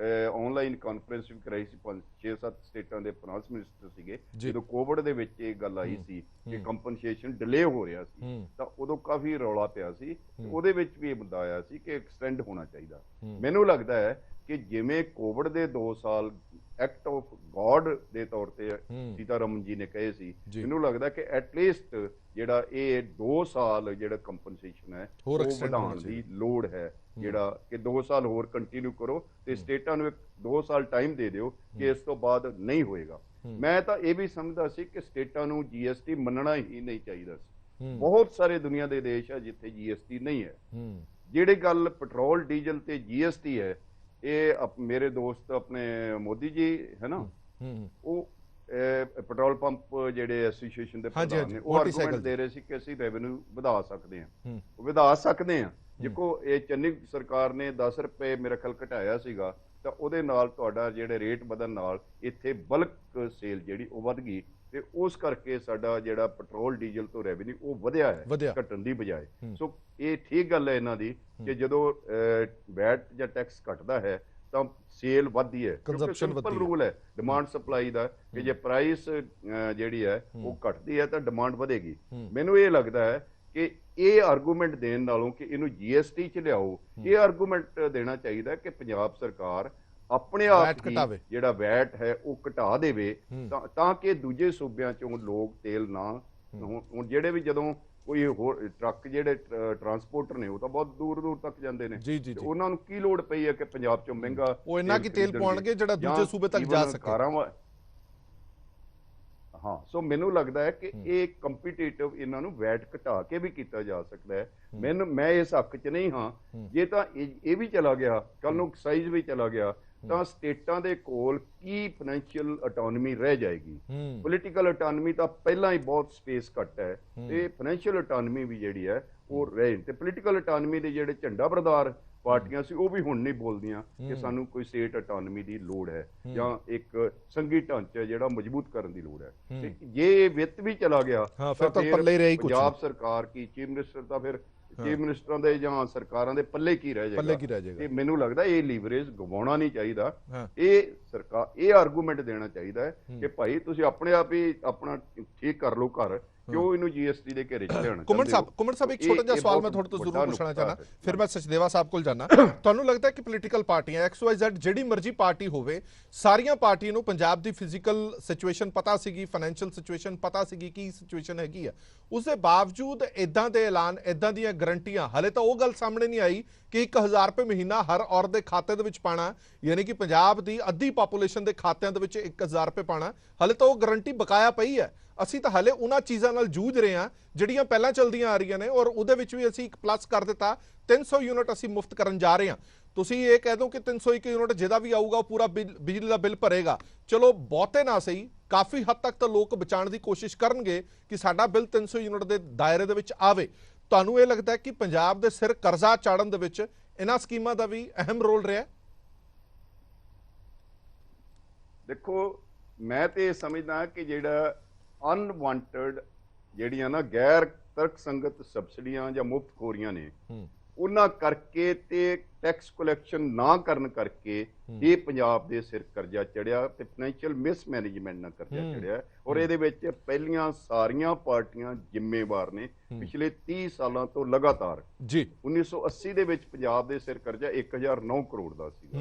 ਆਨਲਾਈਨ ਕਾਨਫਰੰਸ ਵੀ ਕਰਾਈ ਸੀ, 5-6-7 ਸਟੇਟਾਂ ਦੇ ਫਾਈਨਾਂਸ ਮਿਨਿਸਟਰ ਸੀਗੇ, ਜਦੋਂ ਕੋਵਿਡ ਦੇ ਵਿੱਚ ਇਹ ਗੱਲ ਆਈ ਸੀ ਕਿ ਕੰਪਨਸੇਸ਼ਨ ਡਿਲੇ ਹੋ ਰਿਹਾ ਸੀ, ਤਾਂ ਉਦੋਂ ਕਾਫੀ ਰੌਲਾ ਪਿਆ ਸੀ। ਉਹਦੇ ਵਿੱਚ ਵੀ ਇਹ ਮੁੱਦਾ ਆਇਆ ਸੀ ਕਿ ਐਕਸਟੈਂਡ ਹੋਣਾ ਚਾਹੀਦਾ। ਮੈਨੂੰ ਲੱਗਦਾ ਹੈ ਕਿ ਜਿਵੇਂ ਕੋਵਿਡ ਦੇ 2 ਸਾਲ ਐਕਟ ਆਫ ਗॉड ਦੇ ਤੌਰ ਤੇ ਸੀਤਾਰਮਨ ਜੀ ਨੇ ਕਹੇ ਸੀ, ਮੈਨੂੰ ਲੱਗਦਾ ਕਿ ਐਟਲੀਸਟ ਜਿਹੜਾ ਇਹ 2 ਸਾਲ ਜਿਹੜਾ ਕੰਪਨਸੇਸ਼ਨ ਹੈ ਉਹ ਵਧਾਉਣ ਦੀ ਲੋੜ ਹੈ, ਜਿਹੜਾ ਕਿ 2 ਸਾਲ ਹੋਰ ਕੰਟੀਨਿਊ ਕਰੋ ਤੇ ਸਟੇਟਾਂ ਨੂੰ 2 ਸਾਲ ਟਾਈਮ ਦੇ ਦਿਓ ਕਿ ਇਸ ਤੋਂ ਬਾਅਦ ਨਹੀਂ ਹੋਏਗਾ। ਮੈਂ ਤਾਂ ਇਹ ਵੀ ਸਮਝਦਾ ਸੀ ਕਿ ਸਟੇਟਾਂ ਨੂੰ GST ਮੰਨਣਾ ਹੀ ਨਹੀਂ ਚਾਹੀਦਾ ਸੀ। ਬਹੁਤ ਸਾਰੇ ਦੁਨੀਆ ਦੇ ਦੇਸ਼ ਆ ਜਿੱਥੇ GST ਨਹੀਂ ਹੈ। ਜਿਹੜੇ ਗੱਲ ਪੈਟਰੋਲ ਡੀਜ਼ਲ ਤੇ GST ਹੈ, ਇਹ ਮੇਰੇ ਦੋਸਤ ਆਪਣੇ ਮੋਦੀ ਜੀ ਹੈ ਨਾ, ਉਹ ਪੈਟਰੋਲ ਪੰਪ ਜਿਹੜੇ ਐਸੋਸੀਏਸ਼ਨ ਦੇ ਪ੍ਰਧਾਨ ਨੇ, ਉਹ ਆਰਗੂਮੈਂਟ ਦੇ ਰਹੇ ਸੀ ਕਿ ਅਸੀਂ ਰੈਵਨਿਊ ਵਧਾ ਸਕਦੇ ਹਾਂ। ਦੇਖੋ ਇਹ ਚੰਨੀ ਸਰਕਾਰ ਨੇ 10 ਰੁਪਏ ਮੇਰਾ ਖਿਆਲ ਘਟਾਇਆ ਸੀਗਾ, ਤਾਂ ਉਹਦੇ ਨਾਲ ਤੁਹਾਡਾ ਜਿਹੜੇ ਰੇਟ ਵਧਣ ਨਾਲ ਇੱਥੇ ਬਲਕ ਸੇਲ ਜਿਹੜੀ ਉਹ ਵੱਧ ਗਈ, ਤੇ ਉਸ ਕਰਕੇ ਸਾਡਾ ਜਿਹੜਾ ਪੈਟਰੋਲ ਡੀਜ਼ਲ ਤੋਂ ਰੈਵਨਿਊ ਉਹ ਵਧਿਆ ਹੈ ਘਟਣ ਦੀ ਬਜਾਏ। ਸੋ ਇਹ ਠੀਕ ਗੱਲ ਹੈ ਇਹਨਾਂ ਦੀ ਕਿ ਜਦੋਂ ਵੈਟ ਜਾਂ ਟੈਕਸ ਘਟਦਾ ਹੈ ਤਾਂ ਸੇਲ ਵੱਧਦੀ ਹੈ, ਕਿਉਂਕਿ ਸਿੰਪਲ ਰੂਲ ਹੈ ਡਿਮਾਂਡ ਸਪਲਾਈ ਦਾ ਕਿ ਜੇ ਪ੍ਰਾਈਸ ਜਿਹੜੀ ਹੈ ਉਹ ਘਟਦੀ ਹੈ ਤਾਂ ਡਿਮਾਂਡ ਵਧੇਗੀ। ਮੈਨੂੰ ਇਹ ਲੱਗਦਾ ਹੈ ਕਿ ਇਹ ਆਰਗੂਮੈਂਟ ਦੇਣ ਨਾਲੋਂ ਕਿ ਇਹਨੂੰ GST 'ਚ ਲਿਆਓ, ਇਹ ਆਰਗੂਮੈਂਟ ਦੇਣਾ ਚਾਹੀਦਾ ਕਿ ਪੰਜਾਬ ਸਰਕਾਰ ਆਪਣੇ ਆਪ ਹੀ ਜਿਹੜਾ ਵੈਟ ਹੈ ਉਹ ਘਟਾ ਦੇਵੇ, ਤਾਂ ਕਿ ਦੂਜੇ ਸੂਬਿਆਂ ਚੋਂ ਲੋਕ ਤੇਲ ਨਾ, ਹੁਣ ਜਿਹੜੇ ਵੀ ਜਦੋਂ ਕੋਈ ਹੋਰ ਟਰੱਕ ਜਿਹੜੇ ਟਰਾਂਸਪੋਰਟਰ ਨੇ ਉਹ ਤਾਂ ਬਹੁਤ ਦੂਰ ਦੂਰ ਤੱਕ ਜਾਂਦੇ ਨੇ, ਉਹਨਾਂ ਨੂੰ ਕੀ ਲੋੜ ਪਈ ਹੈ ਕਿ ਪੰਜਾਬ ਚੋਂ ਮਹਿੰਗਾ
ਉਹ ਇੰਨਾ ਕੀ ਤੇਲ ਪਾਉਣਗੇ ਜਿਹੜਾ ਦੂਜੇ ਸੂਬੇ ਤੱਕ ਜਾ ਸਕੇ।
ਹਾਂ, ਸੋ ਮੈਨੂੰ ਲੱਗਦਾ ਹੈ ਕਿ ਇਹ ਕੰਪੀਟੀਟਿਵ ਇਹਨਾਂ ਨੂੰ ਵੈਟ ਘਟਾ ਕੇ ਵੀ ਕੀਤਾ ਜਾ ਸਕਦਾ ਹੈ। ਮੈਂ ਇਸ ਹੱਕ 'ਚ ਨਹੀਂ ਹਾਂ। ਜੇ ਤਾਂ ਇਹ ਵੀ ਚਲਾ ਗਿਆ, ਕੱਲ ਨੂੰ ਐਕਸਾਈਜ਼ ਵੀ ਚਲਾ ਗਿਆ, ਤਾਂ ਸਟੇਟਾਂ ਦੇ ਕੋਲ ਕੀ ਫਾਈਨੈਂਸ਼ੀਅਲ ਆਟੋਨਮੀ ਰਹਿ ਜਾਏਗੀ। ਪੋਲੀਟੀਕਲ ਆਟੋਨਮੀ ਤਾਂ ਪਹਿਲਾਂ ਹੀ ਬਹੁਤ ਸਪੇਸ ਘੱਟ ਹੈ, ਤੇ ਫਾਈਨੈਂਸ਼ੀਅਲ ਆਟੋਨਮੀ ਵੀ ਜਿਹੜੀ ਹੈ ਉਹ ਰਹੇ। ਤੇ ਪੋਲੀਟੀਕਲ ਆਟੋਨਮੀ ਦੇ ਜਿਹੜੇ ਝੰਡਾ ਬਰਦਾਰ ਪਾਰਟੀਆਂ ਸੀ ਉਹ ਵੀ ਹੁਣ ਨਹੀਂ ਬੋਲਦੀਆਂ ਕਿ ਸਾਨੂੰ ਕੋਈ ਸਟੇਟ ਆਟੋਨਮੀ ਦੀ ਲੋੜ ਹੈ ਜਾਂ ਇੱਕ ਸੰਘੀ ਢਾਂਚਾ ਜਿਹੜਾ ਮਜ਼ਬੂਤ ਕਰਨ ਦੀ ਲੋੜ ਹੈ। ਤੇ ਜੇ ਵਿੱਤ ਵੀ ਚਲਾ ਗਿਆ
ਫਿਰ ਤਾਂ ਪੱਲੇ ਰਹੀ ਕੁਝ
ਪੰਜਾਬ ਸਰਕਾਰ ਕੀ ਚੀਫ ਮਿਨਿਸਟਰ ਤਾਂ ਫਿਰ ਚੀਫ ਮਿਨਿਸਟਰਾਂ ਦੇ ਜਾਂ ਸਰਕਾਰਾਂ ਦੇ ਪੱਲੇ ਕੀ ਰਹਿ ਜਾਏਗਾ। ਤੇ ਮੈਨੂੰ ਲੱਗਦਾ ਇਹ ਲੀਵਰੇਜ ਗਵਾਉਣਾ ਨਹੀਂ ਚਾਹੀਦਾ। ਇਹ ਸਰਕਾਰ ਇਹ ਆਰਗੂਮੈਂਟ ਦੇਣਾ ਚਾਹੀਦਾ ਹੈ ਕਿ ਭਾਈ ਤੁਸੀਂ ਆਪਣੇ ਆਪ ਹੀ ਆਪਣਾ ਠੀਕ ਕਰ ਲਓ ਘਰ, ਕਿਉਂ ਇਹਨੂੰ GST ਦੇ ਘੇਰੇ 'ਚ ਲਿਆਉਣਾ।
ਕੁਮਨ ਸਾਹਿਬ ਇੱਕ ਛੋਟਾ ਜਿਹਾ ਸਵਾਲ ਮੈਂ ਤੁਹਾਡੇ ਤੋਂ ਜ਼ਰੂਰ ਪੁੱਛਣਾ ਚਾਹਨਾ, ਫਿਰ ਮੈਂ ਸਚਦੇਵਾ ਸਾਹਿਬ ਕੋਲ ਜਾਣਾ। ਤੁਹਾਨੂੰ ਲੱਗਦਾ ਕਿ ਪੋਲੀਟੀਕਲ ਪਾਰਟੀਆਂ XYZ ਜਿਹੜੀ ਮਰਜ਼ੀ ਪਾਰਟੀ ਹੋਵੇ, ਸਾਰੀਆਂ ਪਾਰਟੀਆਂ ਨੂੰ ਪੰਜਾਬ ਦੀ ਫਿਜ਼ੀਕਲ ਸਿਚੁਏਸ਼ਨ ਪਤਾ ਸੀਗੀ, ਫਾਈਨੈਂਸ਼ੀਅਲ ਸਿਚੁਏਸ਼ਨ ਪਤਾ ਸੀਗੀ ਕੀ ਸਿਚੁਏਸ਼ਨ ਹੈਗੀ ਆ, ਉਸ ਦੇ ਬਾਵਜੂਦ ਇਦਾਂ ਦੇ ਐਲਾਨ, ਇਦਾਂ ਦੀਆਂ ਗਰੰਟੀਆਂ, ਹਲੇ ਤਾਂ ਉਹ ਗੱਲ ਸਾਹਮਣੇ ਨਹੀਂ ਆਈ ਕਿ 1000 रुपए ਮਹੀਨਾ ਹਰ ਔਰਤ ਦੇ ਖਾਤੇ ਦੇ ਵਿੱਚ ਪਾਣਾ, ਯਾਨੀ ਕਿ ਪੰਜਾਬ ਦੀ ਅੱਧੀ ਪਾਪੂਲੇਸ਼ਨ ਦੇ ਖਾਤਿਆਂ ਦੇ ਵਿੱਚ 1000 रुपए ਪਾਣਾ, ਹਲੇ ਤਾਂ ਉਹ ਗਰੰਟੀ ਬਕਾਇਆ ਪਈ ਹੈ। ਅਸੀਂ ਤਾਂ ਹਲੇ ਉਹਨਾਂ ਚੀਜ਼ਾਂ ਨਾਲ ਜੂਝ ਰਹੇ ਹਾਂ ਜਿਹੜੀਆਂ ਪਹਿਲਾਂ ਚੱਲਦੀਆਂ ਆ ਰਹੀਆਂ ਨੇ, ਔਰ ਉਹਦੇ ਵਿੱਚ ਵੀ ਅਸੀਂ ਇੱਕ ਪਲੱਸ ਕਰ ਦਿੱਤਾ, 300 ਯੂਨਿਟ ਅਸੀਂ ਮੁਫਤ ਕਰਨ ਜਾ ਰਹੇ ਹਾਂ। ਤੁਸੀਂ ਇਹ ਕਹਿ ਦੋ ਕਿ 301 ਯੂਨਿਟ ਜਿਹਦਾ ਵੀ ਆਊਗਾ ਉਹ ਪੂਰਾ ਬਿਜਲੀ ਦਾ ਬਿੱਲ ਭਰੇਗਾ। ਚਲੋ ਬਹੁਤੇ ਨਾ ਸਹੀ, ਕਾਫੀ ਹੱਦ ਤੱਕ ਤਾਂ ਲੋਕ ਬਚਾਉਣ ਦੀ ਕੋਸ਼ਿਸ਼ ਕਰਨਗੇ ਕਿ ਸਾਡਾ ਬਿੱਲ 300 ਯੂਨਿਟ ਦੇ ਦਾਇਰੇ ਦੇ ਵਿੱਚ ਆਵੇ। ਤੁਹਾਨੂੰ ਇਹ ਲੱਗਦਾ ਹੈ ਕਿ ਪੰਜਾਬ ਦੇ ਸਿਰ ਕਰਜ਼ਾ ਚਾੜਨ ਦੇ ਵਿੱਚ ਇਹਨਾਂ ਸਕੀਮਾਂ ਦਾ ਵੀ ਅਹਿਮ ਰੋਲ ਰਿਹਾ?
ਦੇਖੋ, ਮੈਂ ਤੇ ਇਹ ਸਮਝਦਾ ਕਿ ਜਿਹੜਾ ਅਨਵਾਂਟਡ ਜਿਹੜੀਆਂ ਨਾ ਗੈਰ ਤਰਕਸੰਗਤ ਸਬਸਿਡੀਆਂ ਜਾਂ ਮੁਫਤਖੋਰੀਆਂ ਨੇ, ਉਹਨਾਂ ਕਰਕੇ ਤੇ ਟੈਕਸ ਕਲੈਕਸ਼ਨ ਨਾ ਕਰਨ ਕਰਕੇ ਇਹ ਪੰਜਾਬ ਦੇ ਸਿਰ ਕਰਜ਼ਾ ਚੜਿਆ ਤੇ ਫਾਈਨੈਂਸ਼ੀਅਲ ਮਿਸਮੈਨੇਜਮੈਂਟ ਨਾਲ ਕਰਜ਼ਾ ਚੜਿਆ। ਔਰ ਇਹਦੇ ਵਿੱਚ ਪਹਿਲੀਆਂ ਸਾਰੀਆਂ ਪਾਰਟੀਆਂ ਜ਼ਿੰਮੇਵਾਰ ਨੇ ਪਿਛਲੇ 30 ਸਾਲਾਂ ਤੋਂ ਲਗਾਤਾਰ। ਜੀ 1980 ਦੇ ਵਿੱਚ ਪੰਜਾਬ ਦੇ ਸਿਰ ਕਰਜ਼ਾ 1009 ਕਰੋੜ ਦਾ ਸੀਗਾ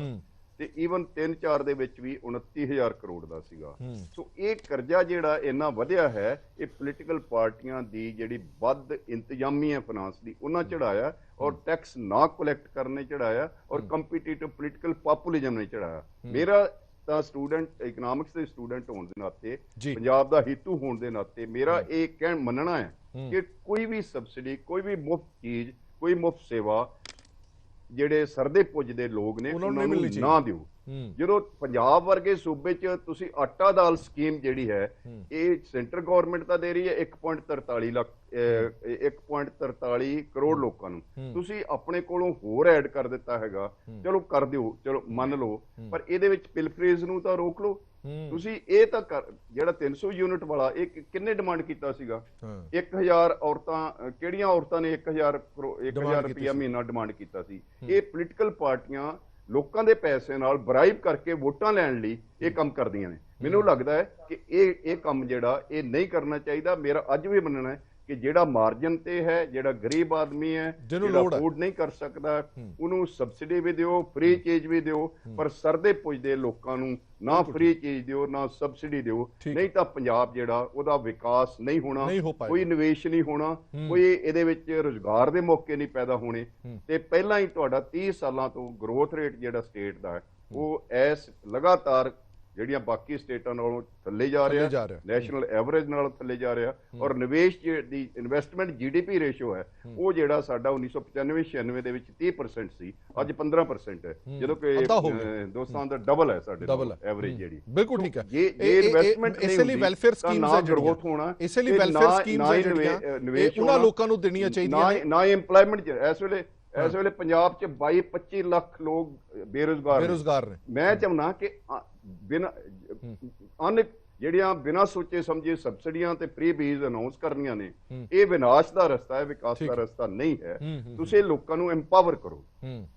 ਤੇ ਈਵਨ 3-4 ਦੇ ਵਿੱਚ ਵੀ 29,000 ਕਰੋੜ ਦਾ ਸੀਗਾ। ਸੋ ਇਹ ਕਰਜ਼ਾ ਜਿਹੜਾ ਇੰਨਾ ਵਧਿਆ ਹੈ, ਇਹ ਪੋਲੀਟੀਕਲ ਪਾਰਟੀਆਂ ਦੀ ਜਿਹੜੀ ਵੱਧ ਇੰਤਜ਼ਾਮੀ ਹੈ ਫਾਈਨਾਂਸ ਦੀ, ਉਹਨਾਂ ਚੜਾਇਆ, ਔਰ ਟੈਕਸ ਨਾ ਕਲੈਕਟ ਕਰਨੇ ਚੜਾਇਆ, ਔਰ ਕੰਪੀਟੀਟਿਵ ਪੋਲੀਟੀਕਲ ਪੋਪੂਲਿਜ਼ਮ ਨੇ ਚੜਾਇਆ। ਮੇਰਾ ਤਾਂ ਸਟੂਡੈਂਟ, ਇਕਨੋਮਿਕਸ ਦੇ ਸਟੂਡੈਂਟ ਹੋਣ ਦੇ ਨਾਤੇ, ਪੰਜਾਬ ਦਾ ਹੀਤੂ ਹੋਣ ਦੇ ਨਾਤੇ ਮੇਰਾ ਇਹ ਮੰਨਣਾ ਹੈ ਕਿ ਕੋਈ ਵੀ ਸਬਸਿਡੀ, ਕੋਈ ਵੀ ਮੁਫਤ ਚੀਜ਼, ਕੋਈ ਮੁਫਤ ਸੇਵਾ ਜਿਹੜੇ ਸਰਦੇ ਪੁੱਜਦੇ ਲੋਕ ਨੇ ਉਹਨਾਂ ਨੂੰ ਨਾ ਦਿਓ। ਜਦੋਂ ਪੰਜਾਬ ਵਰਗੇ ਸੂਬੇ 'ਚ ਤੁਸੀਂ ਆਟਾ ਦਾਲ ਸਕੀਮ ਜਿਹੜੀ ਹੈ, ਇਹ ਸੈਂਟਰ ਗਵਰਨਮੈਂਟ ਤਾਂ ਦੇ ਰਹੀ ਹੈ 1.43 ਕਰੋੜ ਲੋਕਾਂ ਨੂੰ, ਤੁਸੀਂ ਆਪਣੇ ਕੋਲੋਂ ਹੋਰ ਐਡ ਕਰ ਦਿੱਤਾ ਹੈਗਾ। ਚਲੋ ਕਰ ਦਿਓ, ਚਲੋ ਮੰਨ ਲਓ, ਪਰ ਇਹਦੇ ਵਿੱਚ ਪਿਲਫਰੇਜ ਨੂੰ ਤਾਂ ਰੋਕ ਲਓ। ਤੁਸੀਂ ਇਹ ਤਾਂ ਜਿਹੜਾ 300 ਯੂਨਿਟ ਵਾਲਾ, ਇਹ ਕਿੰਨੇ ਡਿਮਾਂਡ ਕੀਤਾ ਸੀਗਾ? 1000 ਔਰਤਾਂ, ਕਿਹੜੀਆਂ ਔਰਤਾਂ ਨੇ 1000 ਰੁਪਇਆ ਮਹੀਨਾ ਡਿਮਾਂਡ ਕੀਤਾ ਸੀ? ਇਹ ਪੋਲੀਟੀਕਲ ਪਾਰਟੀਆਂ ਲੋਕਾਂ ਦੇ ਪੈਸੇ ਨਾਲ ਬਰਾਈਬ ਕਰਕੇ ਵੋਟਾਂ ਲੈਣ ਲਈ ਇਹ ਕੰਮ ਕਰਦੀਆਂ ਨੇ। ਮੈਨੂੰ ਲੱਗਦਾ ਹੈ ਕਿ ਇਹ ਕੰਮ ਜਿਹੜਾ ਇਹ ਨਹੀਂ ਕਰਨਾ ਚਾਹੀਦਾ। ਮੇਰਾ ਅੱਜ ਵੀ ਮੰਨਣਾ ਹੈ ਕਿ ਜਿਹੜਾ ਮਾਰਜਨ ਤੇ ਹੈ, ਜਿਹੜਾ ਗਰੀਬ ਆਦਮੀ ਹੈ, ਜਿਹੜਾ ਅਫੋਰਡ ਨਹੀਂ ਕਰ ਸਕਦਾ, ਉਹਨੂੰ ਸਬਸਿਡੀ ਵੀ ਦਿਓ, ਫ੍ਰੀ ਚੀਜ਼ ਵੀ ਦਿਓ, ਪਰ ਸਰਦੇ ਪੁੱਜਦੇ ਲੋਕਾਂ ਨੂੰ ਨਾ ਫ੍ਰੀ ਚੀਜ਼ ਦਿਓ, ਨਾ ਸਬਸਿਡੀ ਦਿਓ। ਨਹੀਂ ਤਾਂ ਪੰਜਾਬ ਜਿਹੜਾ ਉਹਦਾ ਵਿਕਾਸ ਨਹੀਂ ਹੋਣਾ, ਕੋਈ ਨਿਵੇਸ਼ ਨਹੀਂ ਹੋਣਾ, ਕੋਈ ਇਹਦੇ ਵਿੱਚ ਰੁਜ਼ਗਾਰ ਦੇ ਮੌਕੇ ਨਹੀਂ ਪੈਦਾ ਹੋਣੇ। ਤੇ ਪਹਿਲਾਂ ਹੀ ਤੁਹਾਡਾ 30 ਸਾਲਾਂ ਤੋਂ ਗਰੋਥ ਰੇਟ ਜਿਹੜਾ ਸਟੇਟ ਦਾ ਹੈ, ਉਹ ਐਸ ਲਗਾਤਾਰ ਜਿਹੜੀਆਂ ਬਾਕੀ ਸਟੇਟਾਂ ਨਾਲੋਂ ਥੱਲੇ ਜਾ ਰਿਹਾ, ਨੈਸ਼ਨਲ ਐਵਰੇਜ ਨਾਲੋਂ ਥੱਲੇ ਜਾ ਰਿਹਾ। ਔਰ ਨਿਵੇਸ਼ ਦੀ ਇਨਵੈਸਟਮੈਂਟ GDP ਰੇਸ਼ੋ ਹੈ, ਉਹ ਜਿਹੜਾ ਸਾਡਾ 1995-96 ਦੇ ਵਿੱਚ 30% ਸੀ, ਅੱਜ 15% ਹੈ, ਜਦੋਂ ਕਿ ਦੋਸਤਾਂ ਦਾ ਡਬਲ ਹੈ ਸਾਡੇ ਐਵਰੇਜ ਜਿਹੜੀ।
ਬਿਲਕੁਲ ਠੀਕ ਹੈ।
ਇਹ ਇਨਵੈਸਟਮੈਂਟ
ਇਸ ਲਈ ਵੈਲਫੇਅਰ ਸਕੀਮਸ ਹੈ
ਗਰੋਥ ਹੋਣਾ,
ਇਸ ਲਈ ਵੈਲਫੇਅਰ ਸਕੀਮਸ ਹੈ ਜਿਹੜੀਆਂ ਨਿਵੇਸ਼ ਉਹਨਾਂ ਲੋਕਾਂ ਨੂੰ ਦੇਣੀਆਂ ਚਾਹੀਦੀਆਂ ਨੇ।
ਨਾ ਇੰਪਲੋਇਮੈਂਟ ਇਸ ਵੇਲੇ ਪੰਜਾਬ 'ਚ 22-25 ਲੱਖ ਲੋਕ ਬੇਰੁਜ਼ਗਾਰ ਨੇ। ਮੈਂ ਚਾਹੁੰਦਾ ਕਿ ਜਿਹੜੀਆਂ ਬਿਨਾਂ ਸੋਚੇ ਸਮਝੇ ਸਬਸਿਡੀਆਂ ਤੇ ਪ੍ਰੀ ਬੀਜ ਅਨਾਉਂਸ ਕਰਨੀਆਂ ਨੇ, ਇਹ ਵਿਨਾਸ਼ ਦਾ ਰਸਤਾ ਹੈ, ਵਿਕਾਸ ਦਾ ਰਸਤਾ ਨਹੀਂ ਹੈ। ਤੁਸੀਂ ਲੋਕਾਂ ਨੂੰ ਐਮਪਾਵਰ ਕਰੋ।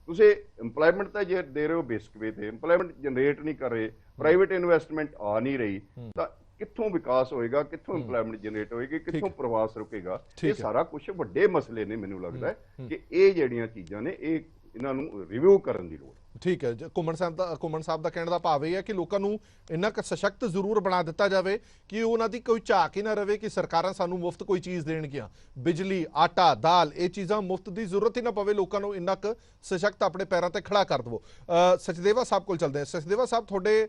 ਤੁਸੀਂ ਇੰਪਲੋਇਮੈਂਟ ਤਾਂ ਜੇ ਦੇ ਰਹੇ ਹੋ ਬੇਸਿਕ ਵੇ ਤੇ, ਇੰਪਲੋਇਮੈਂਟ ਜਨਰੇਟ ਨਹੀਂ ਕਰ ਰਹੇ, ਪ੍ਰਾਈਵੇਟ ਇਨਵੈਸਟਮੈਂਟ ਆ ਨਹੀਂ ਰਹੀ, ਤਾਂ ਕਿੱਥੋਂ ਵਿਕਾਸ ਹੋਏਗਾ, ਕਿੱਥੋਂ ਇੰਪਲੋਇਮੈਂਟ ਜਨਰੇਟ ਹੋਏਗੀ, ਕਿੱਥੋਂ ਪ੍ਰਵਾਸ ਰੁਕੇਗਾ? ਇਹ ਸਾਰਾ ਕੁਝ ਵੱਡੇ ਮਸਲੇ ਨੇ। ਮੈਨੂੰ ਲੱਗਦਾ ਹੈ ਕਿ ਇਹ ਜਿਹੜੀਆਂ ਚੀਜ਼ਾਂ ਨੇ, ਇਹਨਾਂ ਨੂੰ ਰਿਵਿਊ ਕਰਨ ਦੀ ਲੋੜ। ਠੀਕ ਹੈ। ਘੁੰਮਣ ਸਾਹਿਬ ਦਾ ਕਹਿਣ ਦਾ ਭਾਵ ਇਹ ਹੈ ਕਿ ਲੋਕਾਂ ਨੂੰ ਇੰਨਾ ਕੁ ਸਸ਼ਕਤ ਜ਼ਰੂਰ ਬਣਾ ਦਿੱਤਾ ਜਾਵੇ ਕਿ ਉਹਨਾਂ ਦੀ ਕੋਈ ਝਾਕ ਹੀ ਨਾ ਰਹੇ ਕਿ ਸਰਕਾਰਾਂ ਸਾਨੂੰ ਮੁਫਤ ਕੋਈ ਚੀਜ਼ ਦੇਣਗੀਆਂ, ਬਿਜਲੀ, ਆਟਾ, ਦਾਲ, ਇਹ ਚੀਜ਼ਾਂ ਮੁਫਤ ਦੀ ਜ਼ਰੂਰਤ ਹੀ ਨਾ ਪਵੇ। ਲੋਕਾਂ ਨੂੰ ਇੰਨਾ ਕੁ ਸਸ਼ਕਤ ਆਪਣੇ ਪੈਰਾਂ ਤੇ ਖੜਾ ਕਰ ਦਵੋ। ਸਚਦੇਵਾ ਸਾਹਿਬ ਕੋਲ ਚੱਲਦੇ ਹਾਂ। ਸਚਦੇਵਾ ਸਾਹਿਬ, ਤੁਹਾਡੇ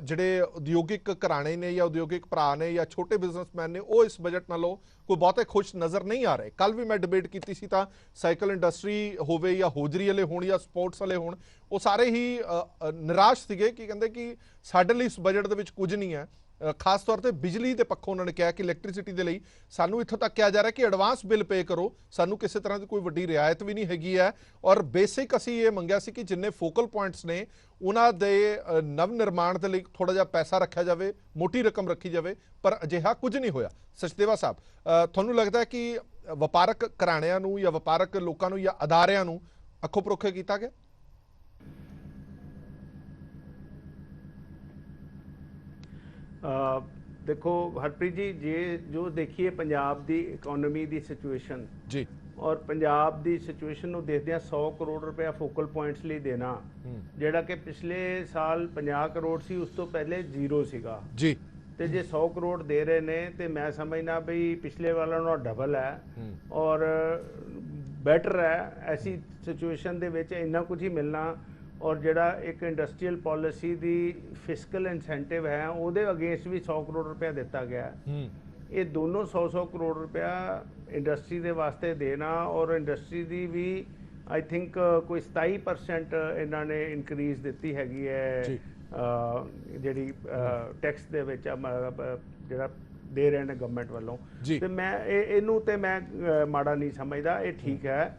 ਜਿਹੜੇ ਉਦਯੋਗਿਕ ਘਰਾਣੇ ਨੇ ਜਾਂ ਉਦਯੋਗਿਕ ਭਰਾ ਨੇ ਜਾਂ ਛੋਟੇ ਬਿਜ਼ਨਸਮੈਨ ਨੇ, ਉਹ ਇਸ ਬਜਟ ਨਾਲੋਂ ਕੋਈ ਬਹੁਤੇ ਖੁਸ਼ ਨਜ਼ਰ ਨਹੀਂ ਆ ਰਹੇ। ਕੱਲ ਵੀ ਮੈਂ ਡਿਬੇਟ ਕੀਤੀ ਸੀ ਤਾਂ ਸਾਈਕਲ ਇੰਡਸਟਰੀ ਹੋਵੇ ਜਾਂ ਹੋਜਰੀ ਵਾਲੇ ਹੋਣ ਜਾਂ ਸਪੋਰਟਸ ਵਾਲੇ ਹੋਣ, ਉਹ ਸਾਰੇ ਹੀ ਨਿਰਾਸ਼ ਸੀਗੇ ਕਿ ਕਹਿੰਦੇ ਕਿ ਸਾਡੇ ਲਈ ਇਸ ਬਜਟ ਦੇ ਵਿੱਚ ਕੁਝ ਨਹੀਂ ਹੈ। ਖਾਸ ਤੌਰ ਤੇ ਬਿਜਲੀ ਦੇ ਪੱਖੋਂ ਉਹਨਾਂ ਨੇ ਕਿਹਾ ਕਿ ਇਲੈਕਟ੍ਰਿਸਿਟੀ ਦੇ ਲਈ ਸਾਨੂੰ ਇੱਥੋਂ ਤੱਕ ਕਿਹਾ ਜਾ ਰਿਹਾ ਕਿ ਐਡਵਾਂਸ ਬਿੱਲ ਪੇ ਕਰੋ, ਸਾਨੂੰ ਕਿਸੇ ਤਰ੍ਹਾਂ ਦੀ ਕੋਈ ਵੱਡੀ ਰਿਆਇਤ ਵੀ ਨਹੀਂ ਹੈਗੀ ਹੈ। ਔਰ ਬੇਸਿਕ ਅਸੀਂ ਇਹ ਮੰਗਿਆ ਸੀ ਕਿ ਜਿੰਨੇ ਫੋਕਲ ਪੁਆਇੰਟਸ ਨੇ ਉਹਨਾਂ ਦੇ ਨਵ ਨਿਰਮਾਣ ਦੇ ਲਈ ਥੋੜਾ ਜਿਹਾ ਪੈਸਾ ਰੱਖਿਆ ਜਾਵੇ, ਮੋਟੀ ਰਕਮ ਰੱਖੀ ਜਾਵੇ, ਪਰ ਅਜਿਹਾ ਕੁਝ ਨਹੀਂ ਹੋਇਆ। ਸਚਦੇਵਾ ਸਾਹਿਬ, ਤੁਹਾਨੂੰ ਲੱਗਦਾ ਕਿ ਵਪਾਰਕ ਘਰਾਣਿਆਂ ਨੂੰ ਜਾਂ ਵਪਾਰਕ ਲੋਕਾਂ ਨੂੰ ਜਾਂ ਅਦਾਰਿਆਂ ਨੂੰ ਅੱਖੋਂ ਪਰੋਖੇ ਕੀਤਾ ਗਿਆ?
देखो हरप्रीत जी, जो देखिए पंजाब की इकोनॉमी की सिचुएशन जी और पंजाब की सिचुएशन को देखते 100 करोड़ रुपया फोकल पॉइंट्स लिए देना, ਜਿਹੜਾ कि पिछले साल 50 करोड़ सी, उस तो पहले 0 ਸੀਗਾ जी। तो जे 100 करोड़ दे रहे ने तो मैं समझना भी पिछले वालों नालों डबल है। और ਬੈਟਰ ਹੈ ਐਸੀ ਸਿਚੁਏਸ਼ਨ ਦੇ ਵਿੱਚ ਇੰਨਾ ਕੁਝ ਹੀ ਮਿਲਣਾ। ਔਰ ਜਿਹੜਾ ਇੱਕ ਇੰਡਸਟਰੀਅਲ ਪਾਲਿਸੀ ਦੀ ਫਿਸਕਲ ਇਨਸੈਂਟਿਵ ਹੈ ਉਹਦੇ ਅਗੇਂਸਟ ਵੀ 100 ਕਰੋੜ ਰੁਪਇਆ ਦਿੱਤਾ ਗਿਆ। ਇਹ ਦੋਨੋਂ 100 ਕਰੋੜ ਰੁਪਇਆ ਇੰਡਸਟਰੀ ਦੇ ਵਾਸਤੇ ਦੇਣਾ ਔਰ industry the we I think ਕੋਈ 27% ਇਹਨਾਂ ਨੇ ਇਨਕਰੀਜ਼ ਦਿੱਤੀ ਹੈਗੀ ਹੈ ਜਿਹੜੀ ਟੈਕਸ ਦੇ ਵਿੱਚ ਜਿਹੜਾ ਦੇ ਰਹੇ ਨੇ ਗਵਰਨਮੈਂਟ ਵੱਲੋਂ। ਤੇ ਮੈਂ ਇਹਨੂੰ ਤੇ ਮੈਂ ਮਾੜਾ ਨਹੀਂ ਸਮਝਦਾ, ਇਹ ਠੀਕ ਹੈ।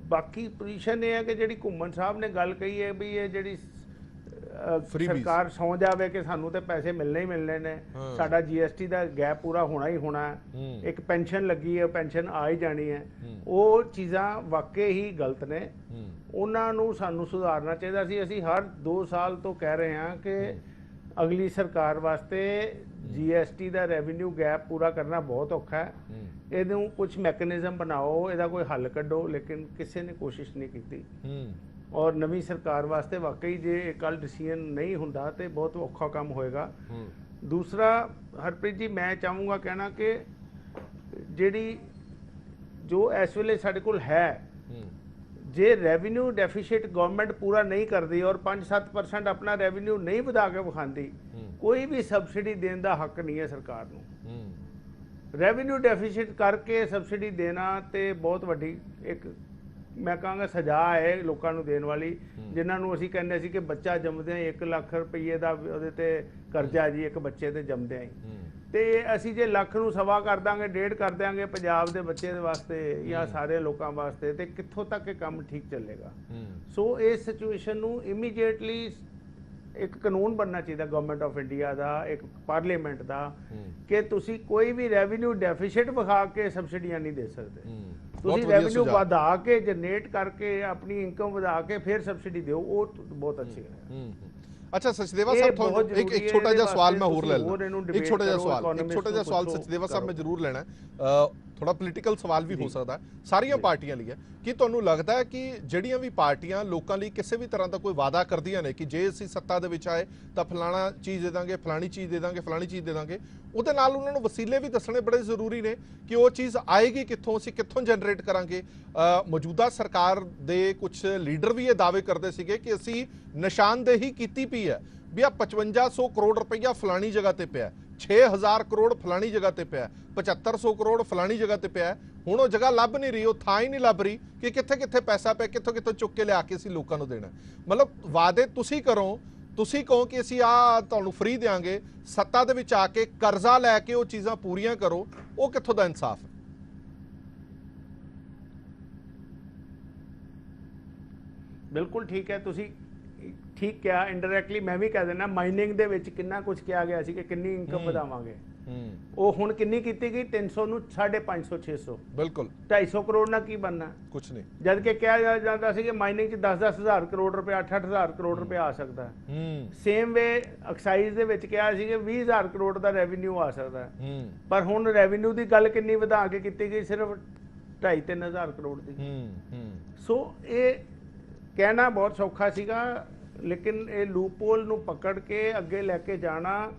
ਬਾਕੀ ਪੋਜੀਸ਼ਨ ਇਹ ਹੈ ਕਿ ਜਿਹੜੀ ਘੁੰਮਣ ਸਾਹਿਬ ਨੇ ਗੱਲ ਕਹੀ ਹੈ ਵੀ ਇਹ ਜਿਹੜੀ ਸਰਕਾਰ ਸੌਂ ਜਾਵੇ ਕਿ ਸਾਨੂੰ ਤੇ ਪੈਸੇ ਮਿਲਣੇ ਹੀ ਮਿਲਣੇ ਨੇ, ਸਾਡਾ GST ਦਾ ਗੈਪ ਪੂਰਾ ਹੋਣਾ ਹੀ ਹੋਣਾ ਹੈ, ਇੱਕ ਪੈਨਸ਼ਨ ਲੱਗੀ ਹੈ ਪੈਨਸ਼ਨ ਆ ਹੀ ਜਾਣੀ ਹੈ, ਉਹ ਚੀਜ਼ਾਂ ਵਾਕਈ ਹੀ ਗਲਤ ਨੇ। ਉਹਨਾਂ ਨੂੰ ਸਾਨੂੰ ਸੁਧਾਰਨਾ ਚਾਹੀਦਾ ਸੀ। ਅਸੀਂ ਹਰ 2 ਸਾਲ ਤੋਂ ਕਹਿ ਰਹੇ ਹਾਂ ਕਿ ਅਗਲੀ ਸਰਕਾਰ ਵਾਸਤੇ GST ਦਾ ਰੈਵਨਿਊ ਗੈਪ ਪੂਰਾ ਕਰਨਾ ਬਹੁਤ ਔਖਾ ਹੈ, ਇਹਨੂੰ ਕੁਝ ਮੈਕੈਨਿਜ਼ਮ ਬਣਾਓ, ਇਹਦਾ ਕੋਈ ਹੱਲ ਕੱਢੋ, ਲੇਕਿਨ ਕਿਸੇ ਨੇ ਕੋਸ਼ਿਸ਼ ਨਹੀਂ ਕੀਤੀ। ਔਰ ਨਵੀਂ ਸਰਕਾਰ ਵਾਸਤੇ ਵਾਕਈ ਜੇ ਕੱਲ ਡਿਸੀਜਨ ਨਹੀਂ ਹੁੰਦਾ ਤੇ ਬਹੁਤ ਔਖਾ ਕੰਮ ਹੋਏਗਾ। ਦੂਸਰਾ ਹਰਪ੍ਰੀਤ ਜੀ ਮੈਂ ਚਾਹੂੰਗਾ ਕਹਿਣਾ ਕਿ ਜਿਹੜੀ ਜੋ ਇਸ ਵੇਲੇ ਸਾਡੇ ਕੋਲ ਹੈ, ਜੇ ਰੈਵਨਿਊ ਡੈਫੀਸਿਟ ਗਵਰਨਮੈਂਟ ਪੂਰਾ ਨਹੀਂ ਕਰਦੀ ਔਰ 5-7% ਆਪਣਾ ਰੈਵਨਿਊ ਨਹੀਂ ਵਧਾ ਕੇ ਵਿਖਾਉਂਦੀ, ਕੋਈ ਵੀ ਸਬਸਿਡੀ ਦੇਣ ਦਾ ਹੱਕ ਨਹੀਂ ਹੈ ਸਰਕਾਰ ਨੂੰ। ਰੈਵਨਿਊ ਡੈਫੀਸਿਟ ਕਰਕੇ ਸਬਸਿਡੀ ਦੇਣਾ ਤੇ ਬਹੁਤ ਵੱਡੀ ਇੱਕ ਮੈਂ ਕਹਾਂਗਾ ਸਜ਼ਾ ਹੈ ਲੋਕਾਂ ਨੂੰ ਦੇਣ ਵਾਲੀ, ਜਿਨ੍ਹਾਂ ਨੂੰ ਅਸੀਂ ਕਹਿੰਦੇ ਸੀ ਕਿ ਬੱਚਾ ਜੰਮਦਿਆਂ 1 ਲੱਖ ਰੁਪਏ ਦਾ ਉਹਦੇ ਤੇ ਕਰਜ਼ਾ ਜੀ ਇੱਕ ਬੱਚੇ ਤੇ ਜੰਮਦਿਆਂ ਹੀ, ਤੇ ਅਸੀਂ ਜੇ ਲੱਖ ਨੂੰ 1.25 ਕਰ ਦਾਂਗੇ 1.5 ਕਰ ਦਿਆਂਗੇ ਪੰਜਾਬ ਦੇ ਬੱਚੇ ਦੇ ਵਾਸਤੇ ਜਾਂ ਸਾਰੇ ਲੋਕਾਂ ਵਾਸਤੇ, ਤੇ ਕਿੱਥੋਂ ਤੱਕ ਇਹ ਕੰਮ ਠੀਕ ਚੱਲੇਗਾ। ਸੋ ਇਸ ਸਿਚੁਏਸ਼ਨ ਨੂੰ ਇਮੀਡੀਏਟਲੀ ਇੱਕ ਕਾਨੂੰਨ ਬਣਨਾ ਚਾਹੀਦਾ ਗਵਰਨਮੈਂਟ ਆਫ ਇੰਡੀਆ ਦਾ, ਇੱਕ ਪਾਰਲੀਮੈਂਟ ਦਾ, ਕਿ ਤੁਸੀਂ ਕੋਈ ਵੀ ਰੈਵਨਿਊ ਡੈਫੀਸਿਟ ਵਿਖਾ ਕੇ ਸਬਸਿਡੀਆਂ ਨਹੀਂ ਦੇ ਸਕਦੇ। ਤੁਸੀਂ ਰੈਵਨਿਊ ਵਧਾ ਕੇ ਜਨਰੇਟ ਕਰਕੇ ਆਪਣੀ ਇਨਕਮ ਵਧਾ ਕੇ ਫਿਰ ਸਬਸਿਡੀ ਦਿਓ, ਉਹ ਬਹੁਤ ਅੱਛੀ ਹੈ।
अच्छा सचदेवा साहब ਤੁਹਾਨੂੰ ਇੱਕ ਛੋਟਾ ਜਿਹਾ ਸਵਾਲ ਮੈਂ ਹੋਰ ਲੈ ਲਾਂ, ਇੱਕ ਛੋਟਾ ਜਿਹਾ ਸਵਾਲ ਸਚਦੇਵਾ ਸਾਹਿਬ ਮੈਂ ਜ਼ਰੂਰ ਲੈਣਾ, ਥੋੜਾ ਪੋਲੀਟੀਕਲ ਸਵਾਲ ਵੀ ਹੋ ਸਕਦਾ ਸਾਰੀਆਂ ਪਾਰਟੀਆਂ ਲਈ ਹੈ। ਕੀ ਤੁਹਾਨੂੰ ਲੱਗਦਾ ਹੈ ਕਿ ਜਿਹੜੀਆਂ ਵੀ ਪਾਰਟੀਆਂ ਲੋਕਾਂ ਲਈ ਕਿਸੇ ਵੀ ਤਰ੍ਹਾਂ ਦਾ ਕੋਈ ਵਾਅਦਾ ਕਰਦੀਆਂ ਨੇ ਕਿ ਜੇ ਅਸੀਂ ਸੱਤਾ ਦੇ ਵਿੱਚ ਆਏ ਤਾਂ ਫਲਾਣਾ ਚੀਜ਼ ਦੇ ਦਾਂਗੇ, ਫਲਾਣੀ ਚੀਜ਼ ਦੇ ਦਾਂਗੇ, ਫਲਾਣੀ ਚੀਜ਼ ਦੇ ਦਾਂਗੇ, ਉਹਦੇ ਨਾਲ ਉਹਨਾਂ ਨੂੰ ਵਸੀਲੇ ਵੀ ਦੱਸਣੇ ਬੜੇ ਜ਼ਰੂਰੀ ਨੇ ਕਿ ਉਹ ਚੀਜ਼ ਆਏਗੀ ਕਿੱਥੋਂ, ਅਸੀਂ ਕਿੱਥੋਂ ਜਨਰੇਟ ਕਰਾਂਗੇ। ਮੌਜੂਦਾ ਸਰਕਾਰ ਦੇ ਕੁਝ ਲੀਡਰ ਵੀ ਇਹ ਦਾਅਵੇ ਕਰਦੇ ਸੀਗੇ ਕਿ ਅਸੀਂ ਨਿਸ਼ਾਨਦੇਹੀ ਕੀਤੀ ਪਈ ਹੈ ਵੀ ਆ 5500 ਕਰੋੜ ਰੁਪਈਆ ਫਲਾਣੀ ਜਗ੍ਹਾ ਤੇ ਪਿਆ, 6000 ਕਰੋੜ ਫਲਾਣੀ ਜਗ੍ਹਾ ਤੇ ਪਿਆ, 7500 ਕਰੋੜ ਫਲਾਣੀ ਜਗ੍ਹਾ ਤੇ ਪਿਆ। ਹੁਣ ਉਹ ਜਗ੍ਹਾ ਲੱਭ ਨਹੀਂ ਰਹੀ, ਉਹ ਥਾਂ ਹੀ ਨਹੀਂ ਲੱਭ ਰਹੀ ਕਿ ਕਿੱਥੇ ਕਿੱਥੇ ਪੈਸਾ ਪਿਆ, ਕਿੱਥੋਂ ਕਿੱਥੋਂ ਚੁੱਕ ਕੇ ਲਿਆ ਕੇ ਅਸੀਂ ਲੋਕਾਂ ਨੂੰ ਦੇਣਾ। ਮਤਲਬ ਵਾਅਦੇ ਤੁਸੀਂ ਕਰੋ, ਤੁਸੀਂ ਕਹੋ ਕਿ ਅਸੀਂ ਆ ਤੁਹਾਨੂੰ ਫ੍ਰੀ ਦੇਵਾਂਗੇ, ਸੱਤਾ ਦੇ ਵਿੱਚ ਆ ਕੇ ਕਰਜ਼ਾ ਲੈ ਕੇ ਉਹ ਚੀਜ਼ਾਂ ਪੂਰੀਆਂ ਕਰੋ, ਉਹ ਕਿੱਥੋਂ ਦਾ ਇਨਸਾਫ ਹੈ?
ਬਿਲਕੁਲ ਠੀਕ ਹੈ, ਤੁਸੀਂ ਠੀਕ ਕਿਹਾ। ਇੰਡਾਇਰੈਕਟਲੀ ਮੈਂ ਵੀ ਕਹਿ ਦਿੰਦਾ, ਮਾਈਨਿੰਗ ਦੇ ਵਿੱਚ ਕਿੰਨਾ ਕੁਝ ਕਿਹਾ ਗਿਆ ਸੀ ਕਿ ਕਿੰਨੀ ਇਨਕਮ ਵਧਾਵਾਂਗੇ, ਉਹ ਹੁਣ ਕਿੰਨੀ ਕੀਤੀ ਗਈ? 300 ਨੂੰ 550 600, ਬਿਲਕੁਲ 250 ਕਰੋੜ ਨਾਲ ਕੀ ਬਣਨਾ? ਕੁਝ ਨਹੀਂ। ਜਦ ਕਿ ਕਿਹਾ ਜਾਂਦਾ ਸੀ ਕਿ ਮਾਈਨਿੰਗ 'ਚ 10-10 ਹਜ਼ਾਰ ਕਰੋੜ ਰੁਪਏ, 8-8 ਹਜ਼ਾਰ ਕਰੋੜ ਰੁਪਏ ਆ ਸਕਦਾ ਹੈ। ਸੇਮ ਵੇ ਐਕਸਾਈਜ਼ ਦੇ ਵਿੱਚ ਕਿਹਾ ਸੀ ਕਿ 20,000 ਕਰੋੜ ਦਾ ਰੈਵਨਿਊ ਆ ਸਕਦਾ ਹੈ, ਪਰ ਹੁਣ ਰੈਵਨਿਊ ਦੀ ਗੱਲ ਕਿੰਨੀ ਵਧਾ ਕੇ ਕੀਤੀ ਗਈ? ਸਿਰਫ 2.5-3 ਹਜ਼ਾਰ ਕਰੋੜ ਦੀ। ਸੋ ਇਹ ਕਹਿਣਾ ਬਹੁਤ ਸੌਖਾ ਸੀਗਾ, ਲੇਕਿਨ ਇਹ ਲੂਪਹੋਲ ਨੂੰ ਪਕੜ ਕੇ ਅੱਗੇ ਲੈ ਕੇ ਜਾਣਾ।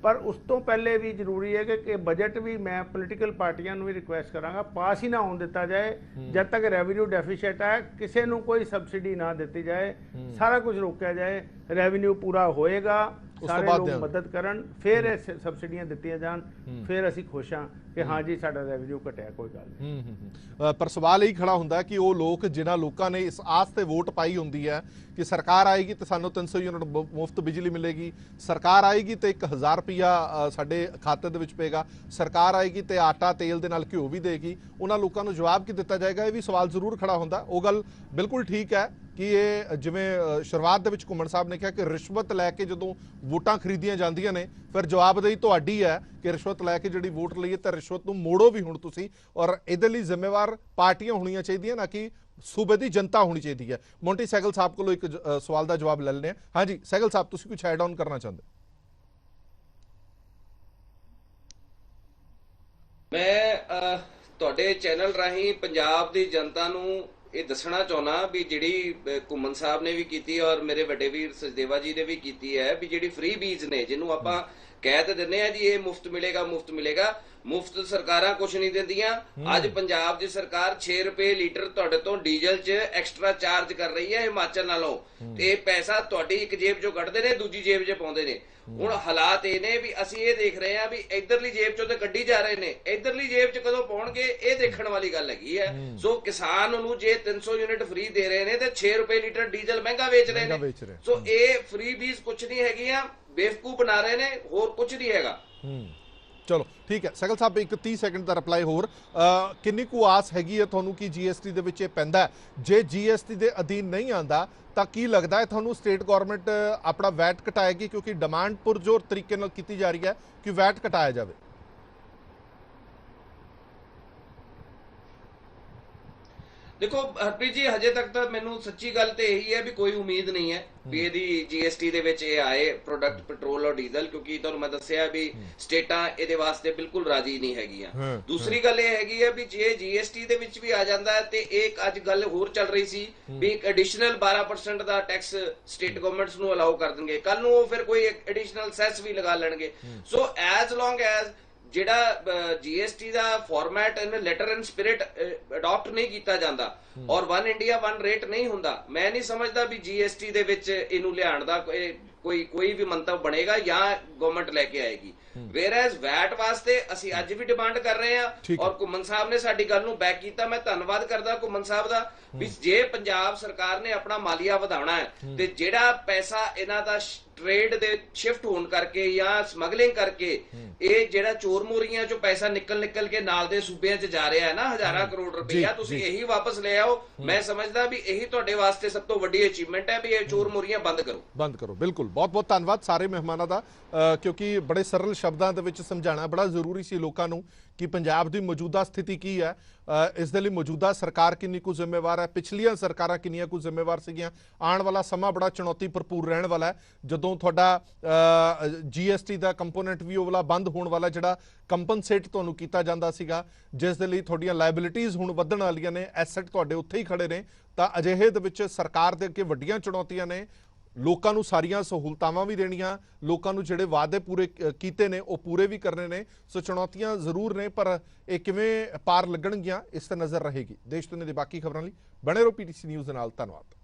ਪਰ ਉਸ ਤੋਂ ਪਹਿਲੇ ਵੀ ਜ਼ਰੂਰੀ ਹੈ ਕਿ ਬਜਟ ਵੀ ਮੈਂ ਪੋਲੀਟੀਕਲ ਪਾਰਟੀਆਂ ਨੂੰ ਵੀ ਰਿਕੁਐਸਟ ਕਰਾਂਗਾ ਪਾਸ ਹੀ ਨਾ ਹੋਣ ਦਿੱਤਾ ਜਾਏ ਜਦ ਤੱਕ ਰੈਵਨਿਊ ਡੈਫੀਸਿਟ ਹੈ, ਕਿਸੇ ਨੂੰ ਕੋਈ ਸਬਸਿਡੀ ਨਾ ਦਿੱਤੀ ਜਾਏ, ਸਾਰਾ ਕੁਝ ਰੋਕਿਆ ਜਾਏ। ਰੈਵਨਿਊ ਪੂਰਾ ਹੋਏਗਾ, ਸਾਰੇ ਲੋਕ ਮਦਦ ਕਰਨ, ਫਿਰ ਇਹ ਸਬਸਿਡੀਆਂ ਦਿੱਤੀਆਂ ਜਾਣ, ਫਿਰ ਅਸੀਂ ਖੁਸ਼ ਹਾਂ ਕਿ ਹਾਂ ਜੀ ਸਾਡਾ ਰੈਵਨਿਊ ਘਟਿਆ, ਕੋਈ ਗੱਲ ਨਹੀਂ।
ਪਰ ਸਵਾਲ ਇਹ ਖੜਾ ਹੁੰਦਾ ਕਿ ਉਹ ਲੋਕ ਜਿਨ੍ਹਾਂ ਲੋਕਾਂ ਨੇ ਇਸ ਆਸ ਤੇ ਵੋਟ ਪਾਈ ਹੁੰਦੀ ਹੈ ਕਿ ਸਰਕਾਰ ਆਏਗੀ ਤੇ ਸਾਨੂੰ 300 ਯੂਨਿਟ ਮੁਫਤ ਬਿਜਲੀ ਮਿਲੇਗੀ, ਸਰਕਾਰ ਆਏਗੀ ਤੇ 1000 ਰੁਪਇਆ ਸਾਡੇ ਖਾਤੇ ਦੇ ਵਿੱਚ ਪਏਗਾ, ਸਰਕਾਰ ਆਏਗੀ ਤੇ ਆਟਾ ਤੇਲ ਦੇ ਨਾਲ ਘਿਓ ਵੀ ਦੇਗੀ, ਉਹਨਾਂ ਲੋਕਾਂ ਨੂੰ ਜਵਾਬ ਕੀ ਦਿੱਤਾ ਜਾਏਗਾ? ਇਹ ਵੀ ਸਵਾਲ ਜ਼ਰੂਰ ਖੜਾ ਹੁੰਦਾ। ਉਹ ਗੱਲ ਬਿਲਕੁਲ ਠੀਕ ਹੈ ਕਿ ਇਹ ਜਿਵੇਂ ਸ਼ੁਰੂਆਤ ਦੇ ਵਿੱਚ ਘੁੰਮਣ ਸਾਹਿਬ ਨੇ ਕਿਹਾ ਕਿ ਰਿਸ਼ਵਤ ਲੈ ਕੇ ਜਦੋਂ ਵੋਟਾਂ ਖਰੀਦੀਆਂ ਜਾਂਦੀਆਂ ਨੇ ਫਿਰ ਜਵਾਬਦੇਹੀ ਤੁਹਾਡੀ ਹੈ ਕਿ ਰਿਸ਼ਵਤ ਲੈ ਕੇ ਜਿਹੜੀ ਵੋਟ ਲਈਏ ਤਾਂ ਰਿਸ਼ਵਤ ਨੂੰ ਮੋੜੋ ਵੀ ਹੁਣ ਤੁਸੀਂ, ਔਰ ਇਹਦੇ ਲਈ ਜ਼ਿੰਮੇਵਾਰ ਪਾਰਟੀਆਂ ਹੋਣੀਆਂ ਚਾਹੀਦੀਆਂ, ਨਾ ਕਿ ਸੂਬੇ ਦੀ ਜਨਤਾ ਹੋਣੀ ਚਾਹੀਦੀ ਹੈ। ਮੋਂਟੀ ਸਹਿਗਲ ਸਾਹਿਬ ਕੋਲੋਂ ਇੱਕ ਸਵਾਲ ਦਾ ਜਵਾਬ ਲੈ ਲੈਂਦੇ ਹਾਂ। ਹਾਂਜੀ ਸਹਿਗਲ ਸਾਹਿਬ, ਤੁਸੀਂ ਕੁਝ ਐਡ ਆਨ ਕਰਨਾ ਚਾਹੁੰਦੇ?
ਮੈਂ ਤੁਹਾਡੇ ਚੈਨਲ ਰਾਹੀਂ ਪੰਜਾਬ ਦੀ ਜਨਤਾ ਨੂੰ ਇਹ ਦੱਸਣਾ ਚਾਹੁੰਦਾ ਵੀ ਜਿਹੜੀ ਘੁੰਮਣ ਸਾਹਿਬ ਨੇ ਵੀ ਕੀਤੀ ਔਰ ਮੇਰੇ ਵੱਡੇ ਵੀਰ ਸਚਦੇਵਾ ਜੀ ਨੇ ਵੀ ਕੀਤੀ ਹੈ ਵੀ ਜਿਹੜੀ ਫ੍ਰੀ ਬੀਜ ਨੇ, ਜਿਹਨੂੰ ਆਪਾਂ ਕਹਿ ਤੇ ਦਿੰਦੇ ਆ ਜੀ ਇਹ ਮੁਫਤ ਮਿਲੇਗਾ ਮੁਫਤ ਮਿਲੇਗਾ, ਮੁਫਤ ਸਰਕਾਰਾਂ ਕੁਝ ਨਹੀਂ ਦਿੰਦੀਆਂ। ਅੱਜ ਪੰਜਾਬ ਦੀ ਸਰਕਾਰ 6 ਰੁਪਏ ਲੀਟਰ ਤੁਹਾਡੇ ਤੋਂ ਡੀਜ਼ਲ 'ਚ ਐਕਸਟਰਾ ਚਾਰਜ ਕਰ ਰਹੀ ਹੈ ਹਿਮਾਚਲ ਨਾਲੋਂ, ਤੇ ਇਹ ਪੈਸਾ ਤੁਹਾਡੀ ਇੱਕ ਜੇਬ 'ਚੋਂ ਕੱਢਦੇ ਨੇ, ਦੂਜੀ ਜੇਬ 'ਚ ਪਾਉਂਦੇ ਨੇ। ਹੁਣ ਹਾਲਾਤ ਇਹ ਨੇ ਵੀ ਅਸੀਂ ਇਹ ਦੇਖ ਰਹੇ ਹਾਂ ਵੀ ਇਧਰਲੀ ਜੇਬ 'ਚੋਂ ਤੇ ਕੱਢੀ ਜਾ ਰਹੇ ਨੇ, ਇਧਰਲੀ ਜੇਬ 'ਚ ਕਦੋਂ ਪਾਉਣਗੇ ਇਹ ਦੇਖਣ ਵਾਲੀ ਗੱਲ ਹੈਗੀ ਹੈ। ਸੋ ਕਿਸਾਨ ਨੂੰ ਜੇ 300 ਯੂਨਿਟ ਫ੍ਰੀ ਦੇ ਰਹੇ ਨੇ ਤੇ 6 ਰੁਪਏ ਲੀਟਰ ਡੀਜ਼ਲ ਮਹਿੰਗਾ ਵੇਚ ਰਹੇ ਨੇ। ਸੋ ਇਹ ਫ੍ਰੀ ਬੀਜ਼ ਕੁਝ ਨਹੀਂ ਹੈਗੀਆਂ, ਬੇਵਕੂਫ ਬਣਾ ਰਹੇ ਨੇ, ਹੋਰ ਕੁਝ ਨਹੀਂ ਹੈਗਾ।
ਚਲੋ ਠੀਕ ਹੈ ਸਹਿਗਲ ਸਾਹਿਬ, ਇੱਕ 30 ਸੈਕਿੰਡ ਦਾ ਰਿਪਲਾਈ ਹੋਰ, ਕਿੰਨੀ ਕੁ ਆਸ ਹੈਗੀ ਹੈ ਤੁਹਾਨੂੰ ਕਿ ਜੀਐਸਟੀ ਦੇ ਵਿੱਚ ਇਹ ਪੈਂਦਾ? ਜੇ ਜੀਐਸਟੀ ਦੇ ਅਧੀਨ ਨਹੀਂ ਆਂਦਾ ਤਾਂ ਕੀ ਲੱਗਦਾ ਹੈ ਤੁਹਾਨੂੰ ਸਟੇਟ ਗਵਰਨਮੈਂਟ ਆਪਣਾ ਵੈਟ ਘਟਾਏਗੀ? ਕਿਉਂਕਿ ਡਿਮਾਂਡ ਪੁਰਜ਼ੋਰ ਤਰੀਕੇ ਨਾਲ ਕੀਤੀ ਜਾ ਰਹੀ ਹੈ ਕਿ ਵੈਟ ਘਟਾਇਆ ਜਾਵੇ।
ਦੇਖੋ ਹਰਪ੍ਰੀਤ ਜੀ, ਹਜੇ ਤੱਕ ਤਾਂ ਮੈਨੂੰ ਸੱਚੀ ਗੱਲ ਤੇ ਇਹੀ ਹੈ ਵੀ ਕੋਈ ਉਮੀਦ ਨਹੀਂ ਹੈ ਵੀ ਇਹਦੀ ਜੀਐਸਟੀ ਦੇ ਵਿੱਚ ਇਹ ਆਏ ਪ੍ਰੋਡਕਟ ਪੈਟਰੋਲ ਔਰ ਡੀਜ਼ਲ, ਕਿਉਂਕਿ ਤੁਹਾਨੂੰ ਮੈਂ ਦੱਸਿਆ ਵੀ ਸਟੇਟਾਂ ਇਹਦੇ ਵਾਸਤੇ ਬਿਲਕੁਲ ਰਾਜੀ ਨਹੀਂ ਹੈਗੀਆਂ। ਦੂਸਰੀ ਗੱਲ ਇਹ ਹੈਗੀ ਹੈ ਵੀ ਜੇ ਜੀਐਸਟੀ ਦੇ ਵਿੱਚ ਵੀ ਆ ਜਾਂਦਾ ਹੈ ਤੇ ਇੱਕ ਅੱਜ ਗੱਲ ਹੋਰ ਚੱਲ ਰਹੀ ਸੀ ਵੀ ਇੱਕ ਐਡੀਸ਼ਨਲ 12% ਦਾ ਟੈਕਸ ਸਟੇਟ ਗਵਰਨਮੈਂਟਸ ਨੂੰ ਅਲਾਉ ਕਰ ਦੇਣਗੇ, ਕੱਲ ਨੂੰ ਉਹ ਫਿਰ ਕੋਈ ਐਡੀਸ਼ਨਲ ਸੈਸ ਵੀ ਲਗਾ ਲੈਣਗੇ। ਸੋ ਐਜ਼ ਲੌਂਗ ਐਜ਼ ਜਿਹੜਾ ਜੀਐਸਟੀ ਦਾ ਫਾਰਮੈਟ ਇਹਨੇ ਲੈਟਰ ਐਂਡ ਸਪਿਰਿਟ ਅਡਾਪਟ ਨਹੀਂ ਕੀਤਾ ਜਾਂਦਾ ਔਰ ਵਨ ਇੰਡੀਆ ਵਨ ਰੇਟ ਨਹੀਂ ਹੁੰਦਾ, ਮੈਂ ਨਹੀਂ ਸਮਝਦਾ ਵੀ ਜੀਐਸਟੀ ਦੇ ਵਿੱਚ ਇਹਨੂੰ ਲਿਆਉਣ ਦਾ ਕੋਈ ਵੀ ਮੰਤਵ ਬਣੇਗਾ ਜਾਂ ਗਵਰਨਮੈਂਟ ਲੈ ਕੇ ਆਏਗੀ। ਵੇਅਰਐਜ਼ ਵੈਟ ਵਾਸਤੇ ਅਸੀਂ ਅੱਜ ਵੀ ਡਿਮਾਂਡ ਕਰ ਰਹੇ ਹਾਂ ਔਰ ਘੁੰਮਣ ਸਾਹਿਬ ਨੇ ਸਾਡੀ ਗੱਲ ਨੂੰ ਬੈਕ ਕੀਤਾ। ਮੈਂ ਧੰਨਵਾਦ ਕਰਦਾ ਘੁੰਮਣ ਸਾਹਿਬ ਦਾ ਵੀ ਜੇ ਪੰਜਾਬ ਸਰਕਾਰ ਨੇ ਆਪਣਾ ਮਾਲੀਆ ਵਧਾਉਣਾ ਹੈ ਤੇ ਜਿਹੜਾ ਪੈਸਾ ਇਹਨਾਂ ਦਾ ਟ੍ਰੇਡ ਦੇ ਸ਼ਿਫਟ ਹੋਣ ਕਰਕੇ ਜਾਂ ਸਮਗਲਿੰਗ ਕਰਕੇ ਇਹ ਜਿਹੜਾ ਚੋਰ ਮੋਰੀਆਂ ਚੋਂ ਪੈਸਾ ਨਿਕਲ ਕੇ ਨਾਲ ਦੇ ਸੂਬਿਆਂ 'ਚ ਜਾ ਰਿਹਾ ਹੈ ਨਾ, ਹਜ਼ਾਰਾਂ ਕਰੋੜ ਰੁਪਈਆ, ਤੁਸੀਂ ਇਹੀ ਵਾਪਸ ਲੈ ਆਓ। ਮੈਂ ਸਮਝਦਾ ਵੀ ਇਹੀ ਤੁਹਾਡੇ ਵਾਸਤੇ ਸਭ ਤੋਂ ਵੱਡੀ ਅਚੀਵਮੈਂਟ ਹੈ ਵੀ ਇਹ ਚੋਰ ਮੋਰੀਆਂ ਬੰਦ ਕਰੋ। ਬਿਲਕੁਲ,
ਬਹੁਤ ਬਹੁਤ ਧੰਨਵਾਦ ਸਾਰੇ ਮਹਿਮਾਨਾਂ ਦਾ, ਕਿਉਂਕਿ ਬੜੇ ਸਰਲ ਸ਼ਬਦਾਂ ਦੇ ਵਿੱਚ ਸਮਝਾਉਣਾ ਬੜਾ ਜ਼ਰੂਰੀ ਸੀ ਲੋਕਾਂ ਨੂੰ ਕਿ ਪੰਜਾਬ ਦੀ ਮੌਜੂਦਾ ਸਥਿਤੀ ਕੀ ਹੈ, ਇਸ ਦੇ ਲਈ ਮੌਜੂਦਾ ਸਰਕਾਰ ਕਿੰਨੀ ਕੁ ਜ਼ਿੰਮੇਵਾਰ ਹੈ, ਪਿਛਲੀਆਂ ਸਰਕਾਰਾਂ ਕਿੰਨੀਆਂ ਕੁ ਜ਼ਿੰਮੇਵਾਰ ਸੀਗੀਆਂ। ਆਉਣ ਵਾਲਾ ਸਮਾਂ ਬੜਾ ਚੁਣੌਤੀ ਭਰਪੂਰ ਰਹਿਣ ਵਾਲਾ ਹੈ ਜਦੋਂ ਤੁਹਾਡਾ ਜੀਐਸਟੀ ਦਾ ਕੰਪੋਨੈਂਟ ਵੀ ਉਹ ਵਾਲਾ ਬੰਦ ਹੋਣ ਵਾਲਾ ਜਿਹੜਾ ਕੰਪਨਸੇਟ ਤੁਹਾਨੂੰ ਕੀਤਾ ਜਾਂਦਾ ਸੀਗਾ, ਜਿਸ ਦੇ ਲਈ ਤੁਹਾਡੀਆਂ ਲਾਇਬਿਲਿਟੀਜ਼ ਹੁਣ ਵਧਣ ਵਾਲੀਆਂ ਨੇ, ਐਸੈਟ ਤੁਹਾਡੇ ਉੱਥੇ ਹੀ ਖੜੇ ਨੇ। ਤਾਂ ਅਜਿਹੇ ਦੇ ਵਿੱਚ ਸਰਕਾਰ ਦੇ ਅੱਗੇ ਵੱਡੀਆਂ ਚੁਣੌਤੀਆਂ ਨੇ, ਲੋਕਾਂ ਨੂੰ ਸਾਰੀਆਂ ਸਹੂਲਤਾਵਾਂ ਵੀ ਦੇਣੀਆਂ, ਲੋਕਾਂ ਨੂੰ ਜਿਹੜੇ ਵਾਅਦੇ ਪੂਰੇ ਕੀਤੇ ਨੇ ਉਹ ਪੂਰੇ ਵੀ ਕਰਨੇ ਨੇ। ਸੋ ਚੁਣੌਤੀਆਂ ਜ਼ਰੂਰ ਨੇ, ਪਰ ਇਹ ਕਿਵੇਂ ਪਾਰ ਲੱਗਣਗੀਆਂ ਇਸ ਤੇ ਨਜ਼ਰ ਰਹੇਗੀ। ਦੇਸ਼ ਦੁਨੀਆ ਦੀ ਬਾਕੀ ਖਬਰਾਂ ਲਈ ਬਣੇ ਰਹੋ ਪੀਟੀਸੀ ਨਿਊਜ਼ ਦੇ ਨਾਲ। ਧੰਨਵਾਦ।